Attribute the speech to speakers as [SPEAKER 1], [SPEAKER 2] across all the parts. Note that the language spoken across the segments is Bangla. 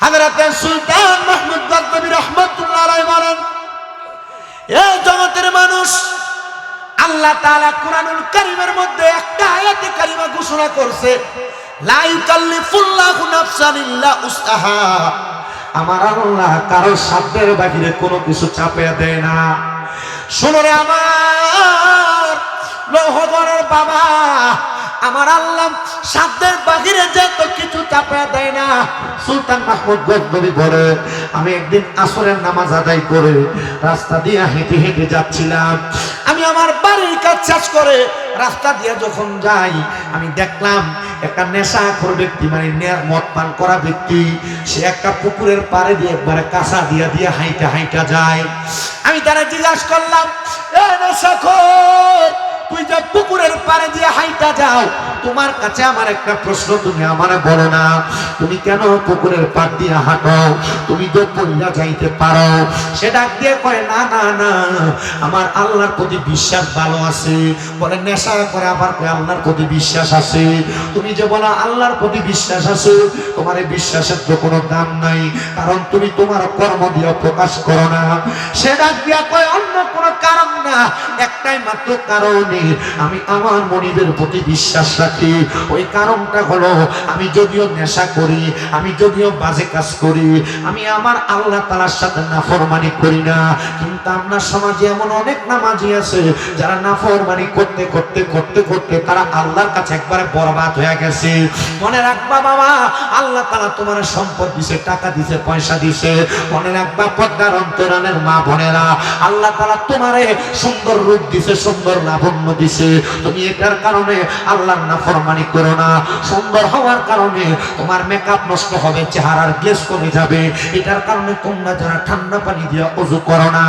[SPEAKER 1] হযরতে সুলতান মাহমুদ গজনবী রাহমাতুল্লাহ আলাইহি বলেন, এই জগতের মানুষ, আল্লাহ তাআলা কুরআনুল কারীমের মধ্যে একটা আয়াতে কারিমা ঘোষণা করছে, লা ইউকাল্লিফুল্লাহু নাফসান ইল্লা উসআহা। আমার আল্লাহ কারো সাধ্যের বাহিরে কোনো কিছু চাপিয়ে দেয় না। শোনো রে আমার লৌহগড়ের বাবা, আমার আল্লাহ সাধ্যের বাহিরে যত কিছু চাপিয়ে দেয় না। সুলতান মাহমুদ গজনবী বলে, আমি একদিন আসরের নামাজ আদায় করে রাস্তা দিয়ে হেঁটে হেঁটে যাচ্ছিলাম। আমি আমার বাড়ির কাজ শেষ করে রাস্তা দিয়ে যখন যাই, আমি দেখলাম একটা নেশাখোর ব্যক্তি, মানে মদ পান করা ব্যক্তি, সে একটা পুকুরের পাড়ে দিয়ে একবারে কাঁচা দিয়া দিয়ে হাইটা হাইটা যায়। আমি তারা জিজ্ঞাসা করলাম, এ নেশাখোর, তুই যে পুকুরের পাড়ে দিয়ে হাইটা যাও, তোমার কাছে আমার একটা প্রশ্ন, তুমি আমারে বলো না, তুমি কেন পুকুরের পাড় দিয়ে হাঁটো? তুমি তো পড়িয়া যাইতে পারো। সে ডাক দিয়ে কয়, না না না, আমার আল্লাহর প্রতি বিশ্বাস ভালো আছে। বলে নেশা করে আবার কয় আল্লাহর প্রতি বিশ্বাস আছে। তুমি যে বলো আল্লাহর প্রতি বিশ্বাস আছে, তোমার এই বিশ্বাসের তো কোনো দাম নাই, কারণ তুমি তোমার কর্ম দিয়ে প্রকাশ করো না। সে ডাক দিয়া কয়, অন্য কোনো কারণ না, একটাই মাত্র কারণে আমি আমার মনিবের প্রতি বিশ্বাস রাখি। ওই কারণটা হলো, আমি যদিও নেশা করি, আমি যদিও বাজে কাজ করি, আমি আমার আল্লাহ তাআলার সাথে নাফরমানি করি না, কিন্তু আপনার সমাজে এমন অনেক নামাজি আছে যারা নাফরমানি করতে করতে করতে করতে তারা আল্লাহর কাছে একবারে বরবাদ হয়ে গেছে। মনে রাখবা বাবা, আল্লাহ তাআলা তোমার সম্পদ দিছে, টাকা দিছে, পয়সা দিছে। মনে রাখবা পর্দার অন্তরালের মা বোনেরা, আল্লাহ তাআলা তোমারে সুন্দর রূপ দিছে, সুন্দর লাবণ্য দিছে। তুমি এটার কারণে আল্লাহর নাফরমানি করো না। সুন্দর হওয়ার কারণে তোমার মেকআপ নষ্ট হবে, চেহারার গ্লেজ কমে যাবে, এটার কারণে তোমরা যারা ঠান্ডা পানি দিয়ে ওযু করো না,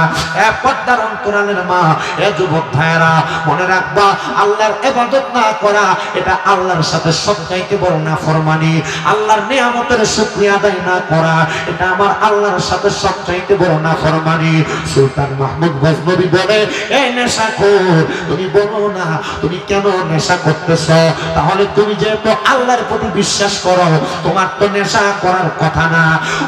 [SPEAKER 1] এ পর্দার অন্তরালের মা, এ যুবক ভাইয়েরা, মনে রাখবা আল্লাহর ইবাদত না করা, এটা আল্লাহর সাথে সবচাইতে বড় নাফরমানি। আল্লাহর নিয়ামতের শুকরিয়া আদায় না করা, এটা আমার আল্লাহর সাথে সবচাইতে বড় নাফরমানি। সুলতান মাহমুদ গজনবী বলে, এই নেশাখোর, তুমি বলো না তুমি কেন নেশা করতেছ? তাহলে তুমি যেহেতু আল্লাহর প্রতি বিশ্বাস করো, তোমার তো নেশা করার কথা না।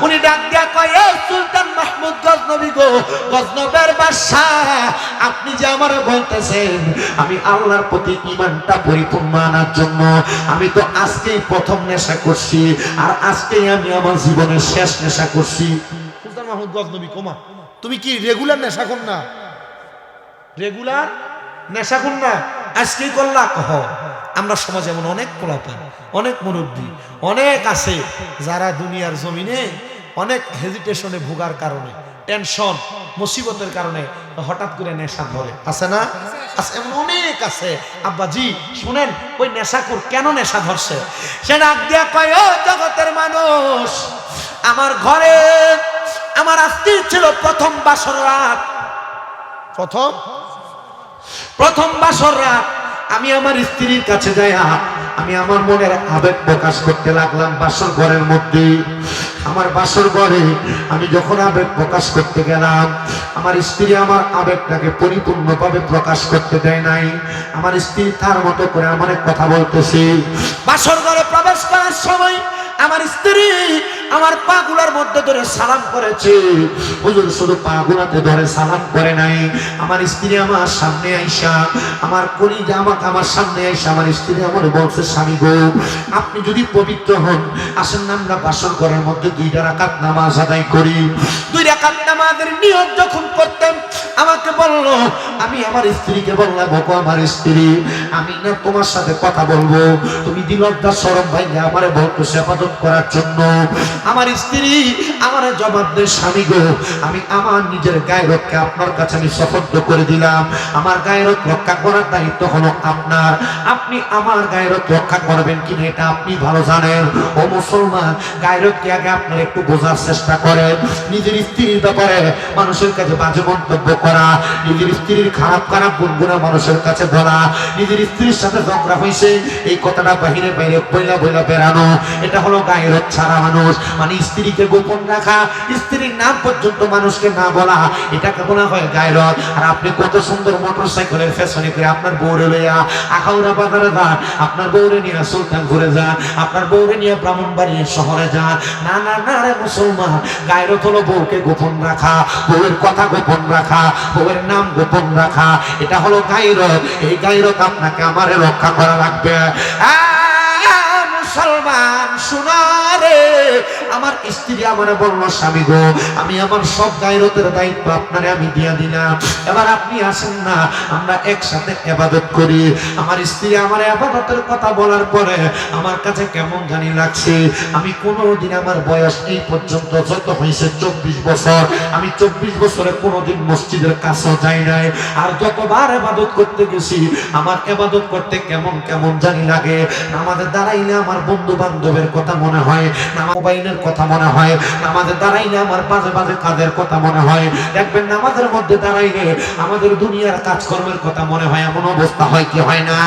[SPEAKER 1] উনি ডাক দিয়া কয়, এই সুলতান মাহমুদ গজনবী গো, গজনবের বাদশাহ, আপনি যে আমারে বলতেছেন আমি আল্লাহর প্রতি ঈমানটা পরিপূর্ণ আনার জন্য আমি তো আজকেই প্রথম নেশা করছি, আর আজকেই আমি আমার জীবনের শেষ নেশা করছি। সুলতান মাহমুদ গজনবী, কোমা তুমি কি রেগুলার নেশাখোর না? রেগুলার নেশাখোর না, আজকেই করলা? কহ, আমরা সমাজে এমন অনেক পোলাপান, অনেক মুরব্বী অনেক আছে যারা দুনিয়ার জমিনে অনেক হেজিটেশনে ভোগার কারণে, টেনশন মুসিবতের কারণে হঠাৎ করে নেশা ধরে, আছে না? আছে, এমন অনেক আছে। আব্বাজি শুনেন, ওই নেশাখোর কেন নেশা ধরছে? সে ডাক দিয়া কয়, ও জগতের মানুষ, আমার ঘরে আমার আজকে ছিল প্রথম বাসর রাত। প্রথম বাসর রাত আমি আমার স্ত্রীর কাছে যাইয়া আমি আমার মনের আবেগ প্রকাশ করতে লাগলাম বাসর ঘরের মধ্যে। আমার বাসর ঘরে আমি যখন আবেগ প্রকাশ করতে গেলাম, আমার স্ত্রী আমার আবেগটাকে পরিপূর্ণভাবে প্রকাশ করতে দেয় নাই। আমার স্ত্রী তার মতো করে আমার কথা বলতেছে। বাসর ঘরে প্রবেশ করার সময় আমার স্ত্রী আমার পা গুলার মধ্যে ধরে সালাম করেছে। হুজুর শুধু পা গুলাতে ধরে সালাম করে নাই, আমার স্ত্রী আমার সামনে আইসা, আমার কলিজা আমার সামনে আইসা আমার স্ত্রী আমার বলছে, স্বামী গো, আপনি যদি পবিত্র হন, আসেন না আমরা বাসর ঘরের মধ্যে 2 রাকাত নামাজ আদায় করি। 2 রাকাত নামাজের নিয়ত যখন করতেন আমাকে বলল, আমি আমার স্ত্রীকে বললাম, ওগো আমার স্ত্রী, আমি না তোমার সাথে কথা বলবো, তুমি দিলটা শরম ভাইয়া আমারে বলতেছে ইবাদত করার জন্য। আমার স্ত্রী আমারে জবাব দেয়, স্বামী গো, আমি আমার নিজের গায়রতকে আপনার কাছে আমি সুপর্দ করে দিলাম। আমার গায়রত রক্ষা করার দায়িত্ব হলো আপনার। আপনি আমার গায়রত রক্ষা করবেন কিনা এটা আপনি ভালো জানেন। ও মুসলমান, গায়রতকে আগে আপনার একটু বোঝার চেষ্টা করেন। নিজের স্ত্রীর ব্যাপারে মানুষের কাছে বাজে মন্তব্য করা, নিজের স্ত্রীর খারাপ খারাপ গুণগুলো মানুষের কাছে বলা, নিজের স্ত্রীর সাথে ঝগড়া হয়েছে এই কথাটা বাহিরে বাইরে বইলা বইলা বেড়ানো, এটা হলো গায়রত ছাড়া মানুষ। মানে স্ত্রীকে গোপন রাখা, স্ত্রীর নাম পর্যন্ত মানুষকে না বলা, এটাকে বলা হয় গায়রত। আর আপনি কত সুন্দর মোটরসাইকেলের ফ্যাশনে করে আপনার বউরে লইয়া আখাউড়া বাজারে যান, আপনার বউরে নিয়ে সুলতান ঘুরে যান, আপনার বউরে নিয়ে ব্রাহ্মণবাড়ি শহরে যান। না না না রে মুসলমান, গায়রত হলো বউকে গোপন রাখা, বউয়ের কথা গোপন রাখা, বউয়ের নাম গোপন রাখা, এটা হলো গায়রত। এই গায়রত আপনাকে আমারে রক্ষা করা লাগবে। মুসলমান শোনা রে, আমার স্ত্রী আমারে বলল, স্বামী গো, আমি আমার সব গায়রতের দায়িত্ব আপনারে আমি দিয়া দিলাম, এবার আপনি আসেন না, আমরা একসাথে ইবাদত করি। আমার স্ত্রী আমার ইবাদতের কথা বলার পরে আমার কাছে কেমন জানি লাগছে। আমি কোনোদিন আমার বয়স এই পর্যন্ত যত হয়েছে 24 বছর, আমি 24 বছরে কোনোদিন মসজিদের কাছে যাই নাই। আর যতবার ইবাদত করতে গেছি আমার ইবাদত করতে কেমন কেমন জানি লাগে। নামাজে দাঁড়াইলে আমার বন্ধু বান্ধবের কথা মনে হয়, মোবাইলের কথা মনে হয়, নামাজে দাঁড়াইলে আমার বাজে বাজে কাজের কথা মনে হয়। দেখবেন নামাজের মধ্যে দাঁড়াইলে আমাদের দুনিয়ার কাজকর্মের কথা মনে হয়। এমন অবস্থা হয় কি হয় না?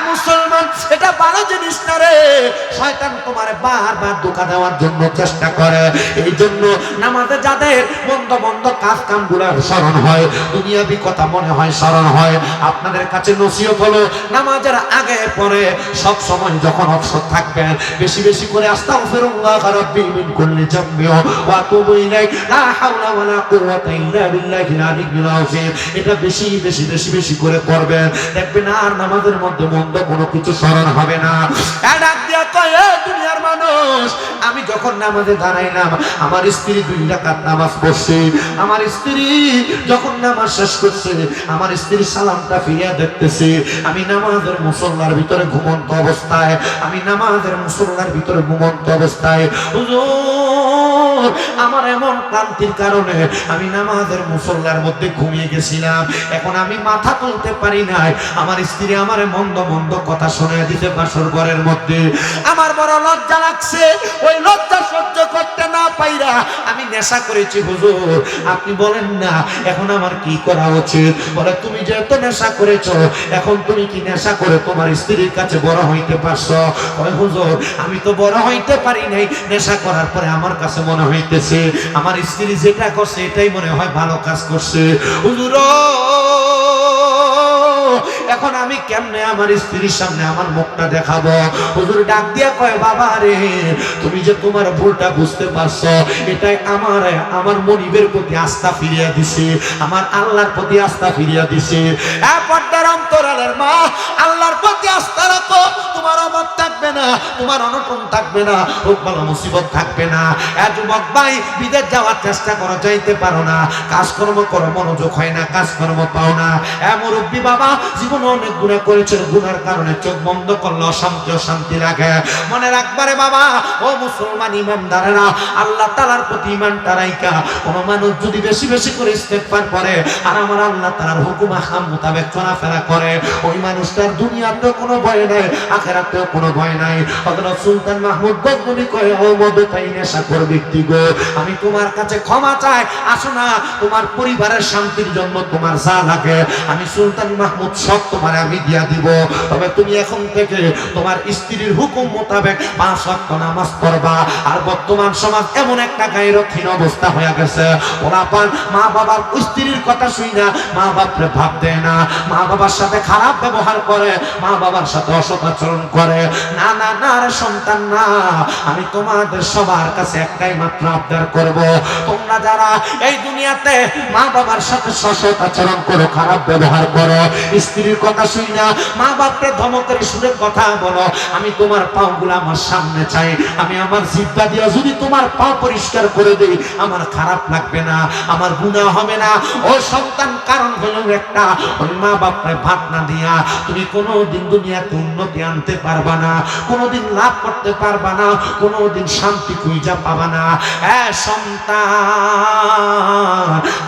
[SPEAKER 1] মুসলমান, এটা ভালো জিনিস না রে। শয়তান তোমার বারবার ধোঁকা দেওয়ার জন্য চেষ্টা করে। এই জন্য নামাজে যাদের মন্দ মন্দ কাজ কামগুলো স্মরণ হয়, দুনিয়াবি কথা মনে হয়, স্মরণ হয়, আপনাদের কাছে নসিহত হলো নামাজের আগে পরে সব সময় যখন অবসর থাকবেন বেশি বেশি করে আস্তাগফিরুল্লাহ রাব্বি মিন কুল্লি যামবি ওয়া আতুবু ইলাইহি লা হাওলা ওয়ালা কুওয়াতা ইল্লা বিল্লাহিল আলিয়্যিল আযীম। এটা বেশি বেশি বেশি বেশি করে পড়বেন, দেখবেন আর নামাজের মধ্যে মন্দ কোনো কিছু স্মরণ হবে না। ডাক দিয়া কয়, দুনিয়ার মানুষ, আমি যখন নামাজে দাঁড়াইলাম আমার স্ত্রী 2 রাকাত নামাজ পড়ছে, আমার স্ত্রী যখন নামাজ শেষ করছে আমার স্ত্রী সালামটা ফিরিয়ে দেখতেছে, আমি নামাজের মুসল্লার ভিতরে ঘুমন্ত অবস্থায়, আমি নামাজের মুসল্লার ভিতরে ঘুমন্ত অবস্থায়। হুজুর, আমার এমন ক্লান্তির কারণে আমি নামাজের মুসল্লার মধ্যে ঘুমিয়ে গেছিলাম, এখন আমি মাথা তুলতে পারি নাই। আমার স্ত্রী আমার মন্দ মন্দ কথা শোনায় দিতে বাসর ঘরের মধ্যে, আমার বড় লজ্জা লাগছে। ওই লজ্জা সহ্য করতে না পাইরা আমি নেশা করেছি। হুজুর, আপনি বলেন না এখন আমার কি করা উচিত? বলে, তুমি যেহেতু নেশা করেছো, এখন তুমি কি নেশা করে তোমার স্ত্রীর কাছে বড় হইতে পারছো? ওই হুজুর, আমি তো বড় হইতে পারি নাই, নেশা করার পরে আমার কাছে মনে হইতেছে আমার স্ত্রী যেটা করছে এটাই মনে হয় ভালো কাজ করছে। হুজুর, এখন আমি কেমনে আমার স্ত্রীর সামনে আমার মুখটা দেখাবো? হুজুর ডাক দিয়া কয়, বাবা রে, তুমি যে তোমার ভুলটা বুঝতে পারছো, এটাই আমার মনিবের প্রতি আস্থা ফিরিয়ে দিছে, আমার আল্লাহর প্রতি আস্থা ফিরিয়ে দিছে। পর্দার অন্তরালের মা, আল্লাহর প্রতি আস্থা রাখো, তোমার অভাব থাকবে না, তোমার অনটন থাকবে না, রোগ বালা মুসিবত থাকবে না। যুবক ভাই, বিদেশ যাওয়ার চেষ্টা করো, যাইতে পারো না, কাজকর্ম করো, মনোযোগ হয় না, কাজকর্ম পাও না। মুরব্বী বাবা, জীবনে অনেক গুনাহ করেছেন, গুনার কারণে চোখ বন্ধ করলে অশান্তি লাগে। মনে রাখবারে বাবা, ও মুসলমান ইমানদারেরা, আল্লাহ তাআলার প্রতি ঈমানটা রাইখা কোন মানুষ যদি বেশি বেশি করে ইস্তেগফার করে আর আমার আল্লাহ তাআলার হুকুম আহকাম মোতাবেক চলাফেরা করে, ওই মানুষটার দুনিয়াতেও কোনো ভয় নাই, আখিরাতেও কোনো ভয় নাই। হযরত সুলতান মাহমুদ গজনবী কয়, ও মদতাই নেশাখোর ব্যক্তি গো, আমি তোমার কাছে ক্ষমা চাই, আসো না, তোমার পরিবারের শান্তির জন্য তোমার যা লাগে আমি সুলতান মাহমুদ সব তোমার আমি দিয়া দিব, তবে তুমি এখন থেকে তোমার স্ত্রীর হুকুম মোতাবেক 5 ওয়াক্ত নামাজ পড়বা। আর বর্তমান সমাজ এমন একটা গায়রতহীন অবস্থা হয়ে গেছে, ওরা পান মা বাবার স্ত্রীর কথা শুই না, মা বাপরে ভাব দেয় না, মা বাবার সাথে খারাপ ব্যবহার করে, মা বাবার সাথে অসৎ আচরণ করে। না না না রে সন্তান, না, আমি তোমাদের সবার কাছে একটাই মাত্র আবদার করব, তোমরা যারা এই দুনিয়াতে মা বাবার সাথে অসৎ আচরণ করো, খারাপ ব্যবহার করো, স্ত্রীর কথা শুই না, মা বাপকে ধমকের সুরে কথা বলো, আমি তোমার পাগুলো আমার সামনে চাই, আমি আমার জিহ্বা দিয়া যদি তোমার পা পরিষ্কার করে দেই আমার খারাপ লাগবে না, আমার গুনাহ হবে না। ও সন্তান, কারণ হলো একটা, ওই মা বাপকে ভাত না দিয়া তুমি কোনোদিন দুনিয়াতে উন্নতি আনতে পারবা না, কোনোদিন লাভ করতে পারবা না, কোনোদিন শান্তি খুঁজা পাবা না। সন্তান,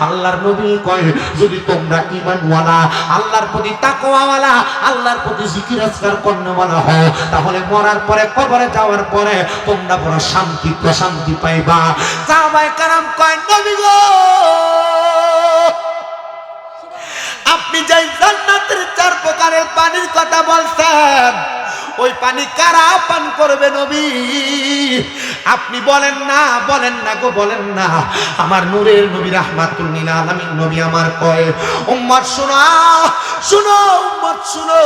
[SPEAKER 1] আল্লাহর নবী কয়, যদি তোমরা ঈমানওয়ালা, আল্লাহর প্রতি তাকওয়াওয়ালা, আল্লাহর প্রতি জিকির আজকার করনেওয়ালা হও, তাহলে মরার পরে, কবরে যাওয়ার পরে তোমরা বড় শান্তি প্রশান্তি পাইবা। সাহাবায়ে কেরাম কয়, নবী গো, আপনি যে জান্নাতের 4 প্রকারের পানির কথা বলছেন, ওই পানি কারা পান করবে নবী? আপনি বলেন না গো, বলেন না। আমার নূরের নবী রাহমাতুল লিল আলামিন নবী আমার কয়, উম্মত শোনো, শুনো উম্মত শুনো,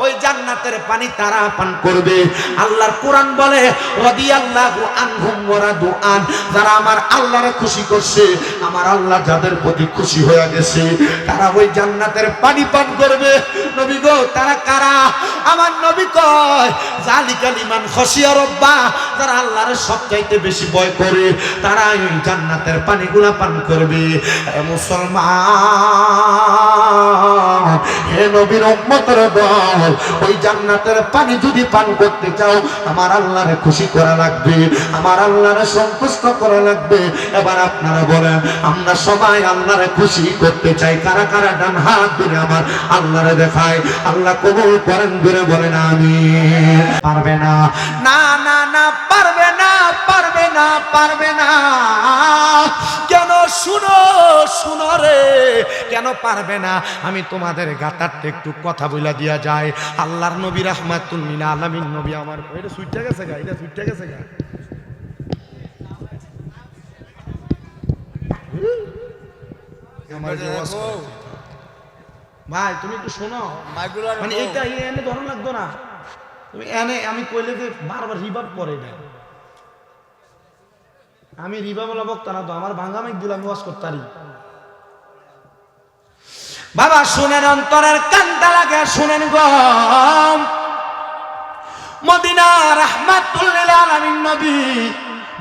[SPEAKER 1] ওই জান্নাতের পানি তারা পান করবে। আল্লাহর কোরআন বলে রাদিয়াল্লাহু আনহুম ওয়া রাদু আন, যারা আমার আল্লাহরে খুশি করছে, আমার আল্লাহ যাদের প্রতি খুশি হয়ে গেছে, তারা ওই জান্নাতের পানি পান করবে। নবী গো, তারা কারা? আমার নবী কয় জালিকাল ইমান খশিয়া রব্বা, যারা আল্লাহর সবচাইতে বেশি ভয় করে, তারা ওই জান্নাতের পানিগুলা পান করবে। হে মুসলমান, হে নবীর উম্মতের দল, ওই জান্নাতের পানি যদি পান করতে চাও, আমার আল্লাহরে খুশি করা লাগবে, আমার আল্লাহরে সন্তুষ্ট করা লাগবে। এবার আপনারা বলেন, আমরা সবাই আল্লাহরে খুশি করতে চাই। কারা কারা ডান হাত ধরে আমার আল্লাহরে দেখায়? আল্লাহ কবুল করেন ধরে বলেন আমিন। পারবে না, না না না, পারবে না, পারবে না, পারবে না। কেন? শুনো শুনো রে, কেন পারবে না? আমি তোমাদের গাতারটা একটু কথা বইলা দিয়া যায়। আল্লাহর নবী রাহমাতুল লিল আলামিন নবী আমার, এটা সুইটটা গেছে গা, এটা সুইটটা গেছে গা। ভাই তুমি একটু শোনো, মানে এইটা এনে ধরন লাগতো না, তুমি এনে আমি কইলে যে বারবার রিভাব করে না। আমি রিভাব বলা বক্তা না তো, আমার ভাঙ্গা মাইক দিলে আমি ওয়াজ করতারি। বাবা শুনেন, অন্তরের কান্তা লাগে, শুনেন গো। মদিনা রাহমাতুল লিল আলামিন নবী,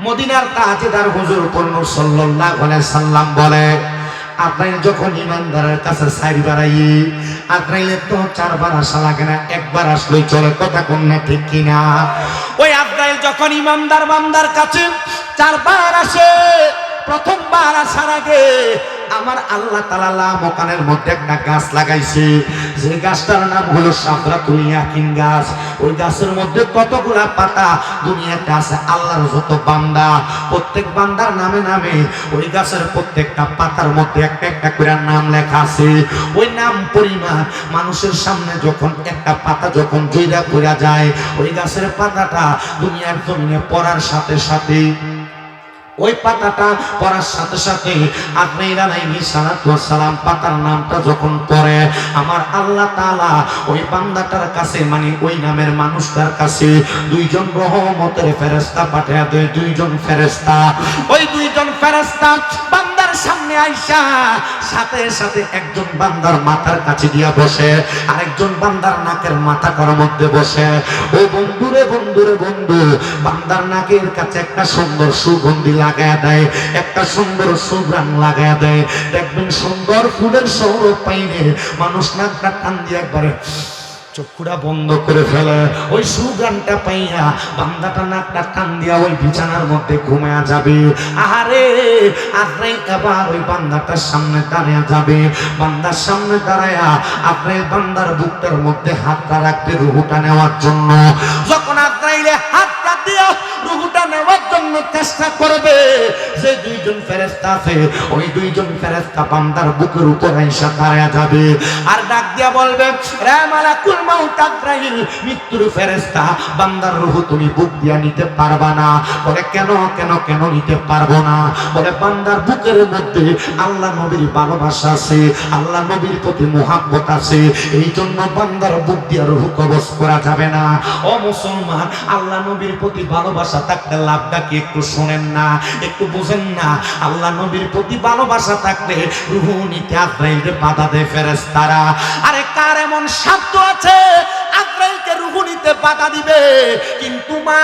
[SPEAKER 1] মদিনার তাজদার হুজুর কল্লু সাল্লাল্লাহু আলাইহি সাল্লাম বলে, আপনার যখন ইমানদারের কাছে সাইরি বাড়াই, আজরাইলে তো 4 বার আসা লাগে না, একবার আসলেই চলে। কথা কোন না ঠিক কিনা? ওই আজরাইল যখন ইমানদার বান্দার কাছে 4 বার আসে, প্রথমবার আসার আগে আমার আল্লাহ তাআলা মকানের মধ্যে একটা গাছ লাগাইছে, যে গাছটার নাম হলো সাদরাতুল ইয়াকিন গাছ। ওই গাছের মধ্যে কতগুলা পাতা দুনিয়াতে আছে। আল্লাহর যত বান্দা, প্রত্যেক বান্দার নামে নামে ওই গাছের প্রত্যেকটা পাতার মধ্যে একটা একটা করে নাম লেখা আছে। ওই নাম পরিমাণ মানুষের সামনে যখন একটা পাতা যখন জইরা পড়া যায়, ওই গাছের পাতাটা দুনিয়ার জমিনে পড়ার সাথে সাথে, ওই পাতাটা পড়ার সাথে সাথে আজরাইল আলাইহিস সালাতু ওয়াস সালাম পাতার নামটা যখন পড়ে, আমার আল্লাহ তাআলা ওই বান্দাটার কাছে, মানে ওই নামের মানুষটার কাছে 2 জন রহমতের ফেরেশতা পাঠিয়ে দেয়। 2 জন ফেরেশতা, ওই 2 জন ফেরেশতা বান্দার সামনে আইসা সাথে সাথে একজন বান্দার মাথার কাছে দিয়া বসে, আরেকজন বান্দার নাকের মাথাটার মধ্যে বসে। ও বন্ধুরে বন্ধুরে বন্ধু, বান্দার নাকের কাছে একটা সুন্দর সুগন্ধি লাগায় দেয়, একটা সুন্দর সুঘ্রাণ লাগায় দেয়। দেখবেন সুন্দর ফুলের সৌরভ পাইলে মানুষ নাকটা টান দিয়ে একবারে চক্ষুটা বন্ধ করে ফেলে। ওই সুগানটা পাইয়া বান্দাটা নাকটা টান দিয়া ওই বিছানার মধ্যে ঘুমায়া যাবে। আহারে আজরাইল এবার ওই বান্দাটার সামনে দাঁড়িয়ে যাবে। বান্দার সামনে দাঁড়ায়া আজরাইল বান্দার বুকটার মধ্যে হাতটা রাখবে রুহুটা নেওয়ার জন্য। যখন আজরাইলে হাতটা দিয়া রুহুটা নেওয়ার জন্য চেষ্টা করবে, যে 2 জন ফেরেশতা আছে, ওই 2 জন ফেরেশতা বান্দার বুকের উপর আইসা দাঁড়ায়া যাবে আর ডাক দিয়া বলবে, রে মালাকুল মাউত আজরাইল, মৃত্যুর ফেরেশতা, বান্দার রূহ তুমি বুক দিয়া নিতে পারবা না। বলে কেন কেন কেন নিতে পারবো না? বলে বান্দার বুকের মধ্যে আল্লাহ নবীর ভালোবাসা আছে, আল্লাহ নবীর প্রতি মুহাব্বত আছে, এই জন্য বান্দার বুক দিয়া রূহ কবজ করা যাবে না। ও মুসলমান, আল্লাহ নবীর প্রতি ভালোবাসা থাকলে লাভটা কি একটু শোনেন না, একটু বুঝেন না? আল্লাহ নবীর প্রতি ভালোবাসা থাকলে রূহ নিতে আজরাইলকে বাধা দেয় ফেরেশতারা। আরে কার এমন সাধ্য আছে আজরাইলকে রূহ নিতে বাধা দিবে? কিন্তু মা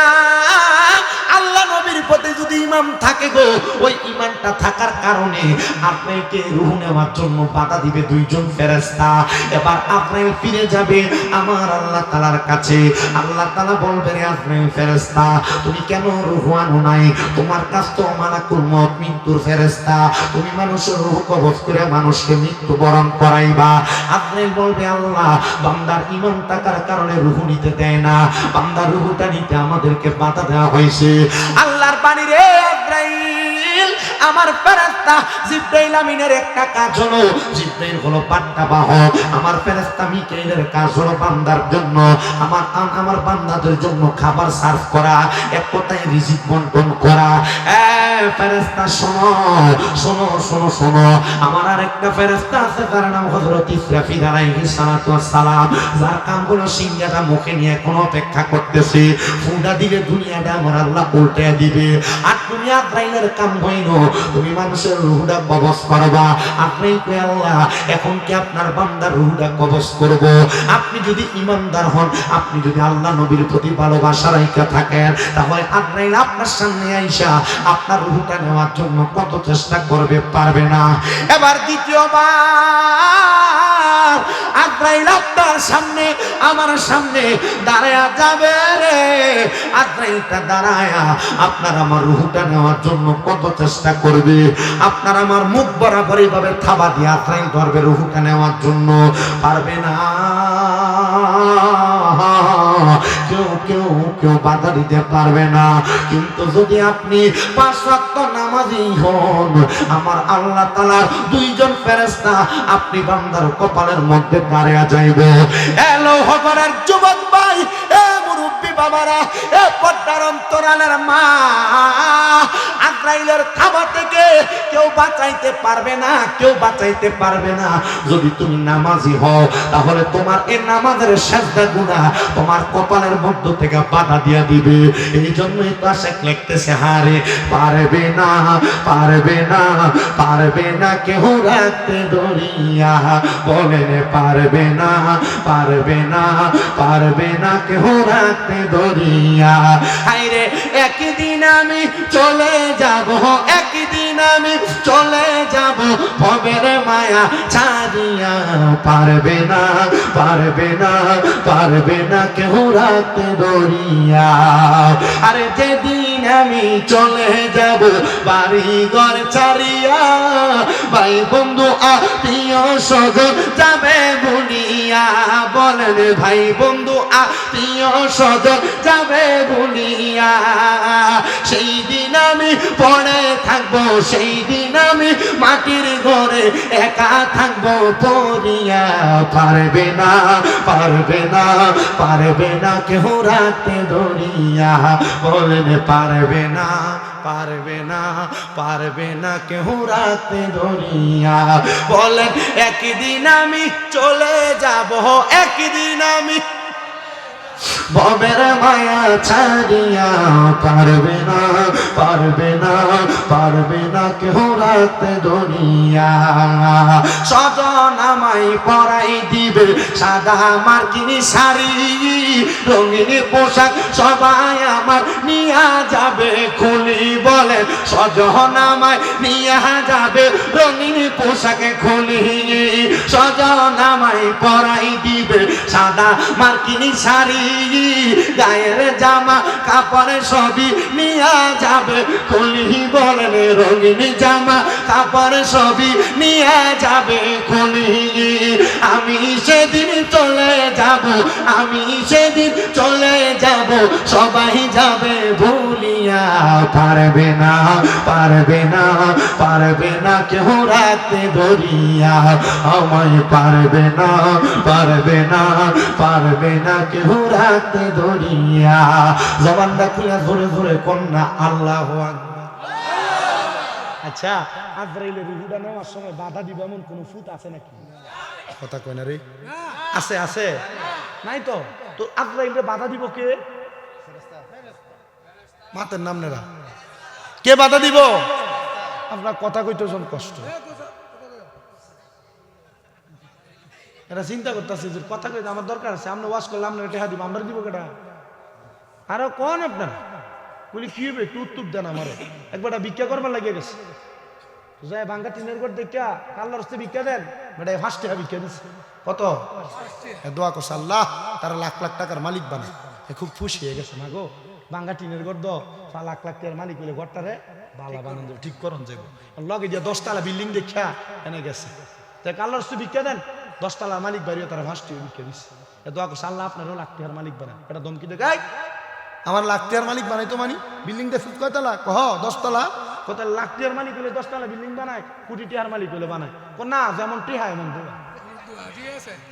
[SPEAKER 1] আল্লাহ নবীর প্রতি যদি ঈমান থাকে গো, ওই ঈমানটা থাকার কারণে আজরাইলকে রূহ নেওয়ার জন্য বাধা দিবে 2 জন ফেরেশতা। এবার আজরাইল ফিরে যাবে আমার আল্লাহ তাআলার কাছে। আল্লাহ তাআলা বলবেন, আজরাইল ফেরেশতা, তুমি কেন রূহ আনো নাই? তোমার কাছ তো মালাকুল মউত, মৃত্যুর ফেরেশতা, তুমি মানুষের রূহ কবজ করে মানুষকে মৃত্যুবরণ করাইবা। আজরাইল বলবে, আল্লাহ বান্দার ঈমান থাকার কারণে রূহ নিতে দেয় না, বান্দার রূহটা নিতে আমাদেরকে বাধা দেওয়া হয়েছে। আল্লাহর বাণী রে আজরাইল, আমার ফেরেশতা জিবরাইল আমিনের একটা কাজ হলো, জিবরাইল হলো বার্তা বাহক, আমার ফেরেশতা মিকাইলের কাজ হলো বান্দার জন্য, আমার বান্দাদের জন্য খাবার সার্ভ করা, এক কথায় রিজিক বন্টন করা। ফেরেশতা শোনো শোনো শোনো শোনো, আমার আরেকটা ফেরেশতা আছে, তার নাম হযরত ইসরাফিল আলাইহিস সালাতু ওয়াস সালাম, যার কাম হলো সিংহাটা মুখে নিয়ে এখন অপেক্ষা করতেছে, ফুঁটা দিলে দুনিয়াটা আমার আল্লাহ উল্টে দিবে। আর তুমি আজরাইলের কাম হইল তুমি মানুষের রূহটা কবজ করবা। আপনি কই আল্লাহ এখন কি আপনার বান্দার রূহটা কবজ করব? আপনি যদি ইমানদার হন, আপনি যদি আল্লাহ নবীর প্রতি ভালোবাসা রাখা থাকেন, তাহলে আজরাইল আপনার সামনে আইসা আপনার রূহটা নেওয়ার জন্য কত চেষ্টা করবে, পারবে না। এবার দ্বিতীয়বার আজরাইল আপনার সামনে আমার সামনে দাঁড়ায়া যাবে রে। আজরাইলটা দাঁড়ায়া আপনার আমার রূহটা নেওয়ার জন্য কত চেষ্টা করবে। আপনার আমার মুখ বরাবর এইভাবে থাবা দিয়ে আজরাইল ধরবে রূহটা নেওয়ার জন্য, পারবে না। কেউ কেউ কেউ বাধা দিতে পারবে না। কিন্তু যদি আপনি 5 ওয়াক্ত নামাজি হন, আমার আল্লাহ তাআলা 2 জন ফেরেশতা আপনি বান্দার কপালের মধ্যে দাঁড়িয়ে যাইবে। এলো হবরের যুবক ভাই, এ মুরব্বি বাবারা, এ পর্দার অন্তরালের মা, আজরাইলের থাবা থেকে কেউ বাঁচাইতে পারবে না, কেউ বাঁচাইতে পারবে না। যদি তুমি নামাজি হও, তাহলে তোমার এই নামাজের সাজদা গুনাহ তোমার কপালের মধ্য থেকে বাধা দিয়া দিবে। এই জন্যই তো আশেক লিখতেছে, হারে পারবে না, পারবে না, পারবে না কেউ রাখতে দরিয়া, বলেন পারবে না, পারবে না, পারবে না কেউ রাখতে দরিয়া। হায়রে একদিন আমি চলে যাব, একদিন আমি চলে যাব ভবের মায়া ছাড়িয়া, পারবে না, পারবে না, পারবে না কেউ রাখতে দরিয়া। আরে যেদিন আমি চলে যাব বাড়ি ঘর ছাড়িয়া, ভাই বন্ধু আত্মীয় স্বজন যাবে ভুলিয়া, বলেন ভাই বন্ধু আত্মীয় স্বজন যাবে ভুলিয়া। সেই দিন আমি পড়ে থাকবো, সেই দিন আমি মাটির ঘরে একা থাকবো পড়িয়া, পারবে না, পারবে না, পারবে না কেউ রাখতে দরিয়া, বলেন পারবে না, পারবে না, পারবে না কেউ রাখতে দরিয়া। বলেন একদিন আমি চলে যাব, একদিন আমি ভবের মায়া ছাড়িয়া, পারবে না, পারবে না, পারবে না কেউ রাখতে দরিয়া। স্বজন আমায় পরাই দিবে সাদা মার্কিনি শাড়ি, রঙিন পোশাক সবাই আমার নিয়া যাবে খুলি, বলেন স্বজন আমায় নিয়া যাবে রঙিন পোশাকে খুলি, স্বজন আমায় পরাই দিবে সাদা মার্কিনি শাড়ি, গায়ের জামা কাপড় সবই নিয়া যাবে খুলি, বলেন রঙিন জামা কাপড় সবই নিয়া যাবে খুলি। আমি সেদিন চলে যাব, আমি সেদিন চলে যাব, সবাই যাবে ভুলিয়া, পারবে না, পারবে না, পারবে না কেউ রাখতে দরিয়া, আমায় পারবে না, পারবে না, পারবে না কেউ রাখতে দরিয়া। জবানটা খুলে ধরে ধরে কন্যা আল্লাহু আকবার। আচ্ছা, আজরাইলের রূহটা নেওয়ার সময় বাধা দিবে এমন কোন ফুট আছে নাকি? কথা কয় না রে, আছে আছে নাই তো? তো আজরাইলের বাধা দিব কে? মাতের নাম নেরা কে বাধা দিব? আপনার কথা কইতে কষ্ট, এটা চিন্তা করতেছে যে কথা কইতে আমার দরকার আছে, আমরা ওয়াশ করলাম না টেহা দিব, আমরা দিব কেটা? আরো কোন আপনার বলি কি হবে একটু উত্তর দেন আমারে। একবার ভিক্ষা করবার লাগিয়ে গেছে, যাই বাঙ্গা টিনের ঘর দেখা কাল্লার হস্তে ভিক্ষা দেন, বেটা 5 টাকা ভিক্ষা দিচ্ছে। কত? দোয়া করছে আল্লাহ তারা লাখ লাখ টাকার মালিক বানায়। খুব খুশি হয়ে গেছে, না গো বাঙ্গা টিনের ঘর দ লাখ লাখ টাকার মালিক হইলে ঘরটারে বালা বানান ঠিক করন যাবো, লগে দিয়ে 10 তলা বিল্ডিং দেখা এনে গেছে। তাই কাল্লার হস্তে ভিক্ষা দেন, 10 তলার মালিক বাড়িও তারা 5 টাকা ভিক্ষা দিচ্ছে। দোয়া করছে আল্লাহ আপনারও লাখ টাকার মালিক বানায়। এটা ধমকি দেখায় আমার লাখ টাকার মালিক বানাইতো মানি বিল্ডিং দেখছিস কয়তলা? কহ 10 তলা। কোথায় লাখ টিয়ার মালিক হলে 10 তলা বিল্ডিং বানায়, কোটি টিয়ার মালিক হলে বানায়। না, যেমন টিহা এমন দোয়া।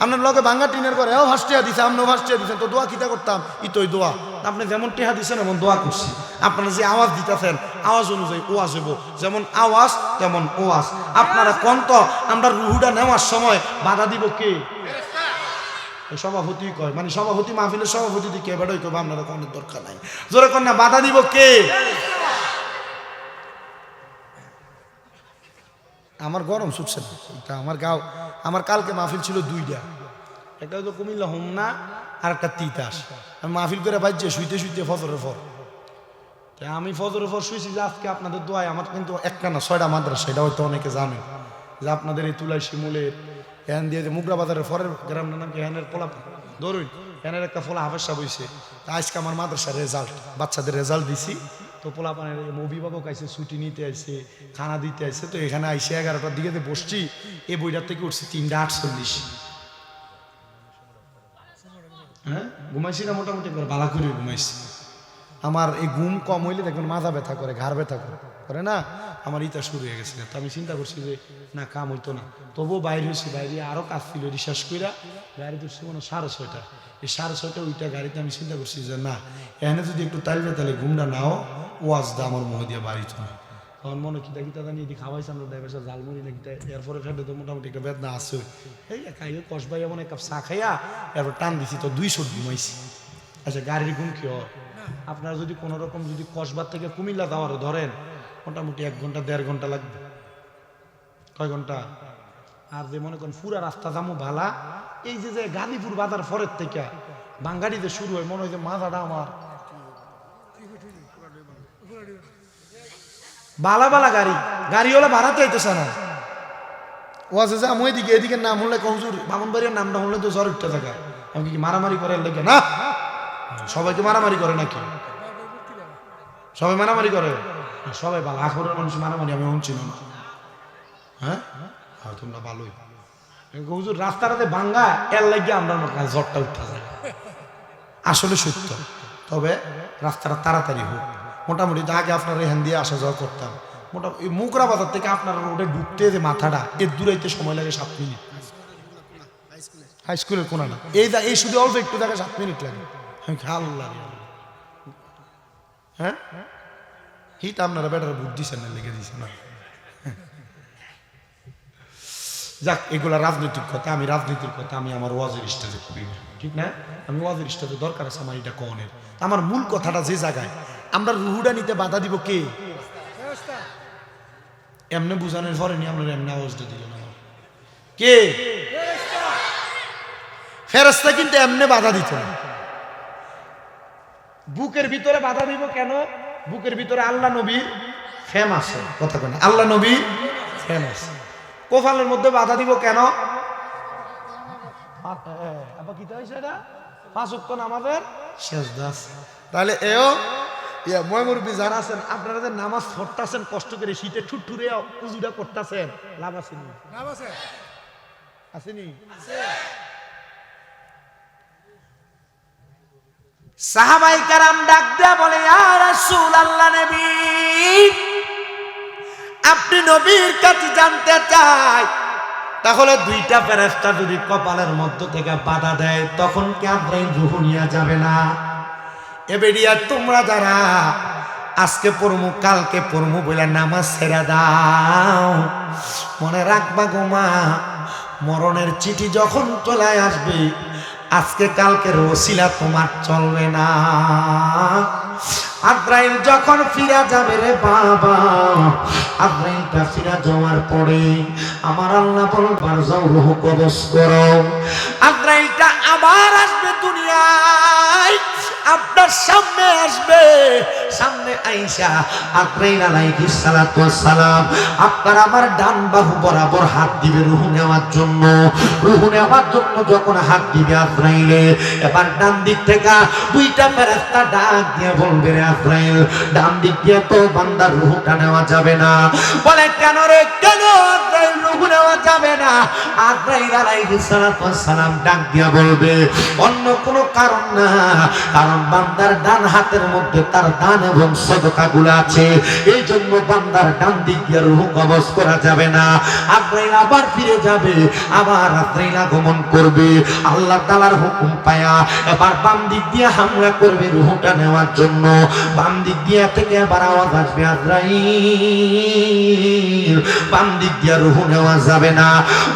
[SPEAKER 1] আপনার লগে ভাঙ্গা টিনের করে এও ভাসটিয়া দিছে, আপনিও ভাসটিয়া দিচ্ছেন, তো দোয়া কিতা করতাম? ইতোই দোয়া। আপনি যেমন টিহা দিচ্ছেন এমন দোয়া করছি। আপনারা যে আওয়াজ দিতেছেন আওয়াজ অনুযায়ী ওয়াজ হইব, যেমন আওয়াজ তেমন ওয়াজ। আপনারা কন্ত আমরা রুহুটা নেওয়ার সময় বাধা দিব কে? সভাপতি কয়, মানে সভাপতি মাহফিলের সভাপতি দিকে বেড়াই কবে আপনারা কোনো দরকার নাই, জোরে কন্যা বাধা দিব কে? আমার গরম ছুটছে না, এটা আমার গাও। আমার কালকে মাহফিল ছিল 2টা, একটা হলো কুমিল্লা হোমনা আর একটা তিতাস। আমি মাহফিল করে বাজছে শুইতে শুইতে ফজরের পর। আমি ফজরের পর শুয়েছি যে আজকে আপনাদের দোয়ায় আমার কিন্তু একটা না 6টা মাদ্রাসা, এটা হয়তো অনেকে জানেন যে আপনাদের এই তুলাই শিমুলের এখান দিয়ে যে মুগরা বাজারের ফরের গ্রামটার নাম কি এখানের পোলা ধরুন, এখানের একটা ফোলা হাফেসা বইছে। তা আজকে আমার মাদ্রাসার রেজাল্ট, বাচ্চাদের রেজাল্ট দিছি, তো পোলা পানের অভিভাবক আইসে, ছুটি নিতে আইসে, খানা দিতে আইসে। তো এখানে আইসে 11টার দিকে বসছি, এই বইটার থেকে উঠছি 3:48। হ্যাঁ, ঘুমাইছি না মোটামুটি বালা করে ঘুমাইছি। আমার এই ঘুম কম হইলে দেখবেন মাথা ব্যথা করে, ঘাড় ব্যথা করে না, আমার ইটা শুরু হয়ে গেছে। তো আমি চিন্তা করছি যে না, কাম হইতো না, তবুও বাইরে হয়েছি। বাইরে আরো কাজ ছিল, রিসার্চ কইরা গাড়ি তুলছি মানে 6:30। এই 6:30 ওইটা গাড়িতে আমি চিন্তা করছি যে না, এখানে যদি একটু তাইলে তাহলে ঘুমটা নাও, ওয়াজটা আমার মুহে দিয়ে বাড়ি তো। তখন মনে কিতা কিতা জানি এদিকে খাওয়াইছে আমরা ড্রাইভার সাহেব ঝালমুড়ি না কিতা, এরপরে ফেলে তো মোটামুটি একটা বেদনা আছে। এই খাইয়ে কসবাই এমন এক কাপ চা খাইয়া এরপর টান দিছি, তো 2 শট ঘুমাইছি। আচ্ছা, গাড়ির ঘুম কি হয়? আপনারা যদি কোনো রকম যদি কসবার থেকে কুমিল্লা যাওয়ারও ধরেন, মোটামুটি 1 ঘন্টা 1.5 ঘন্টা লাগবে। কয় ঘন্টা? আর যে মনে করেন পুরা রাস্তা যাবো ভালা, এই যে গাজীপুর বাজার ফরের থেকে বাঙ্গাড়িতে শুরু হয়, মনে হয় যে মাথাটা আমার বালা বালা গাড়ি, গাড়ি হলে ভাড়াতে হইতেছে না। ও আছে যে আমি এদিকে, এদিকে নাম হলে কমজোর, বামনবাড়ির নামটা হলে তো জ্বর উঠতে থাকা। আমি কি মারামারি করে লেগে না? সবাইকে মারামারি করে নাকি? সবাই মারামারি করে? সবাই ভালো, আখরের মানুষ মারামারি আমি শুনছিল না। হ্যাঁ, তোমরা ভালোই। রাস্তাটাতে ভাঙ্গা এর লাগে আমরা জ্বরটা উঠা যায়, আসলে সত্য। তবে রাস্তাটা তাড়াতাড়ি হোক। মোটামুটি আগে আপনারা এখান দিয়ে আসা যাওয়া করতাম, মোটামুটি মুকরা বাজার থেকে আপনারা রোডে ঢুকতে যে মাথাটা এর দূরাইতে সময় লাগে 7 মিনিট। হাই স্কুলের কোনা না, এই শুধু অল্প একটু জায়গায় 7 মিনিট লাগে। আমি খাল লাগে। হ্যাঁ, হিট আপনারা বেটার বুট দিচ্ছেন না, লেগে দিচ্ছেন না। যাক, এগুলা রাজনৈতিক কথা, আমি রাজনীতির কথা আমি আমার ওয়াজের স্টেজে করি না, ঠিক না? আমি ওয়াজের স্টেজে দরকার আছে আমার এটা কনের। আমার মূল কথাটা যে জায়গায় আমরা রুহুটা নিতে বাধা দিব কে? এমনি বুঝানোর পরে নি আপনার এমনি আওয়াজটা দিলেন আমার কে? ফেরেশতা কিন্তু এমনি বাধা দিত না। বুকের ভিতরে বাধা দিব কেন? বুকের ভিতরে আল্লাহ নবীর ফেম আছে, কথা কেন? আল্লাহ নবীর ফেম আছে। কোফালের মধ্যে বাধা দিব কেন? তাহলে এও ময়মুরবি যারা আছেন, আপনারা যে নামাজ পড়তেছেন কষ্ট করে শীতে ঠুট্টুরে উজুটা করতেছেন, লাভ আসেনি? আসেনি? সাহাবায়ে কেরাম ডাক দেয়া বলে, ইয়া রাসূলুল্লাহ, নবী আপনি নবীর কাছে জানতে চাই, তাহলে 2টা ফেরেশতা যদি কপালের মধ্য থেকে বাধা দেয় তখন কি আজরাইল রূহ নিয়ে যাবে না? এবেডিয়া তোমরা যারা আজকে পড়মু কালকে পড়মু বলে নামাজ ছেড়ে দাও, মনে রাখবা গোমা, মরণের চিঠি যখন চলে আসবে আজকে কালকের ওসিলা তোমার চলবে না। আজরাইল যখন ফিরা যাবে রে বাবা, আজরাইলটা ফিরা যাওয়ার পরে আমার আল্লাহ বলবার যাও রূহ কবজ করো। আজরাইলটা আবার আসবে দুনিয়ায়, আপনার সামনে আসবে, সামনে আইসা আজরাইল আলাইহিস সালাতু ওয়াস সালাম আপনার আমার ডান বাহু বরাবর হাত দিবে রূহ নেওয়ার জন্য। রূহ নেওয়ার জন্য যখন হাত দিবে আজরাইলে, এবার ডান দিক থেকে 2টা ফেরেশতা ডাক দিয়ে বলবে, রে আজরাইল ডান দিক দিয়ে তো বান্দার রূহটা নেওয়া যাবে না। বলে কেন রে, কেন আজরাইল রূহ নেওয়া যাবে না। আজরাইল আলাইহিস সালাম ডাক দিয়া বলবে অন্য কোনো কারণ না, কারণ বান্দার ডান হাতের মধ্যে তার দান এবং সদকাগুলো আছে, এই জন্য বান্দার ডান দিক দিয়ে রূহ কবজ করা যাবে না। আজরাইল আবার ফিরে যাবে, আবার আজরাইল আগমন করবে আল্লাহ তাআলার হুকুম পায়া, এবার বাম দিক দিয়ে হামলা করবে রূহটা নেওয়ার জন্য। বাম দিক দিয়ে থেকে আবার আওয়াজ আসবে আজরাইল, বাম দিক দিয়ে রূহ নেওয়া যাবে না।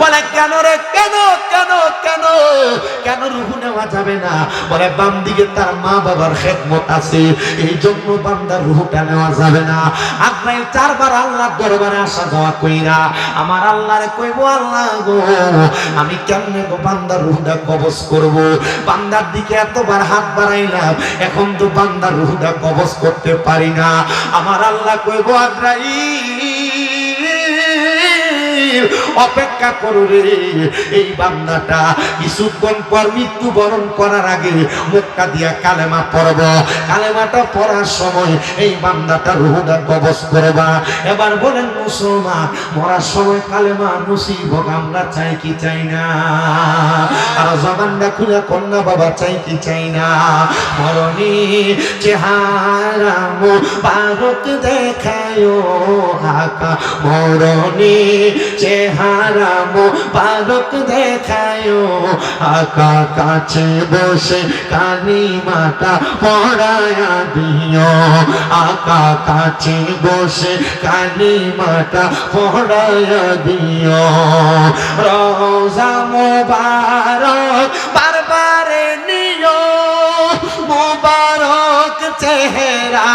[SPEAKER 1] বলে কেন রে, কেন কেন কেন কেন রূহ নেওয়া যাবে না? বলে বাম দিকে তার মা বাবার খেদমত আছে, এই জন্য বান্দার রূহটা নেওয়া যাবে না। আজরাইল চারবার আল্লাহর দরবারে আসা যাওয়া কইরা আমার আল্লাহরে কইব, আল্লাহ গো আমি কেমনে গো বান্দার রূহটা কবজ করব? বান্দার দিকে এতবার হাত বাড়াইলাম, এখন তো বান্দার রূহটা কবজ করতে পারি না। আমার আল্লাহ কইব, আজরাইল অপেক্ষা করো রে, এই বান্দাটা কিছুক্ষণ পর মৃত্যুবরণ করার আগে মুক্কা দিয়া কালেমা পড়ব, কালেমাটা পড়ার সময় এই বান্দাটা রূহটা কবজ করবা। এবার বলেন মুসলমান, মরার সময় কালেমা নসিব আমরা চাই কি চাই না? আর জবানটা খুলে কন্যা বাবা চাই কি চাই না? মরণী চেহারা মুবারক দেখায়ো আকা, মরণী চেহারা মুবারক দেখায়ো আকা, কাছে বসে কালিমাটা পড়ায়া দিও আকা, কাছে বসে কালিমাটা পড়ায়া দিও। রোজা মুবারক বারবারে নিও, মুবারক চেহারা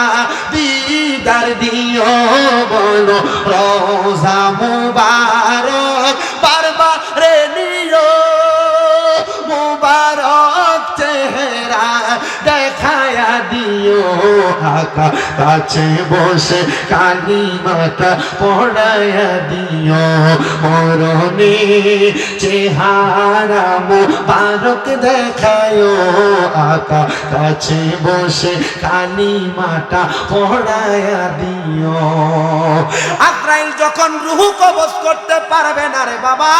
[SPEAKER 1] দিদার দিও। বলো রোজা মুবারক বারবারে নিও, মুবারক চেহারা দেখায়া দিও আকা, কাছে বসে কালিমাটা পড়ায়া দিও। মরণী চেহারা মুবারক দেখায়ো আকা, কাছে বসে কালিমাটা পড়ায়া দিও। আজরাইল যখন রূহ কবজ করতে পারবে না রে বাবা,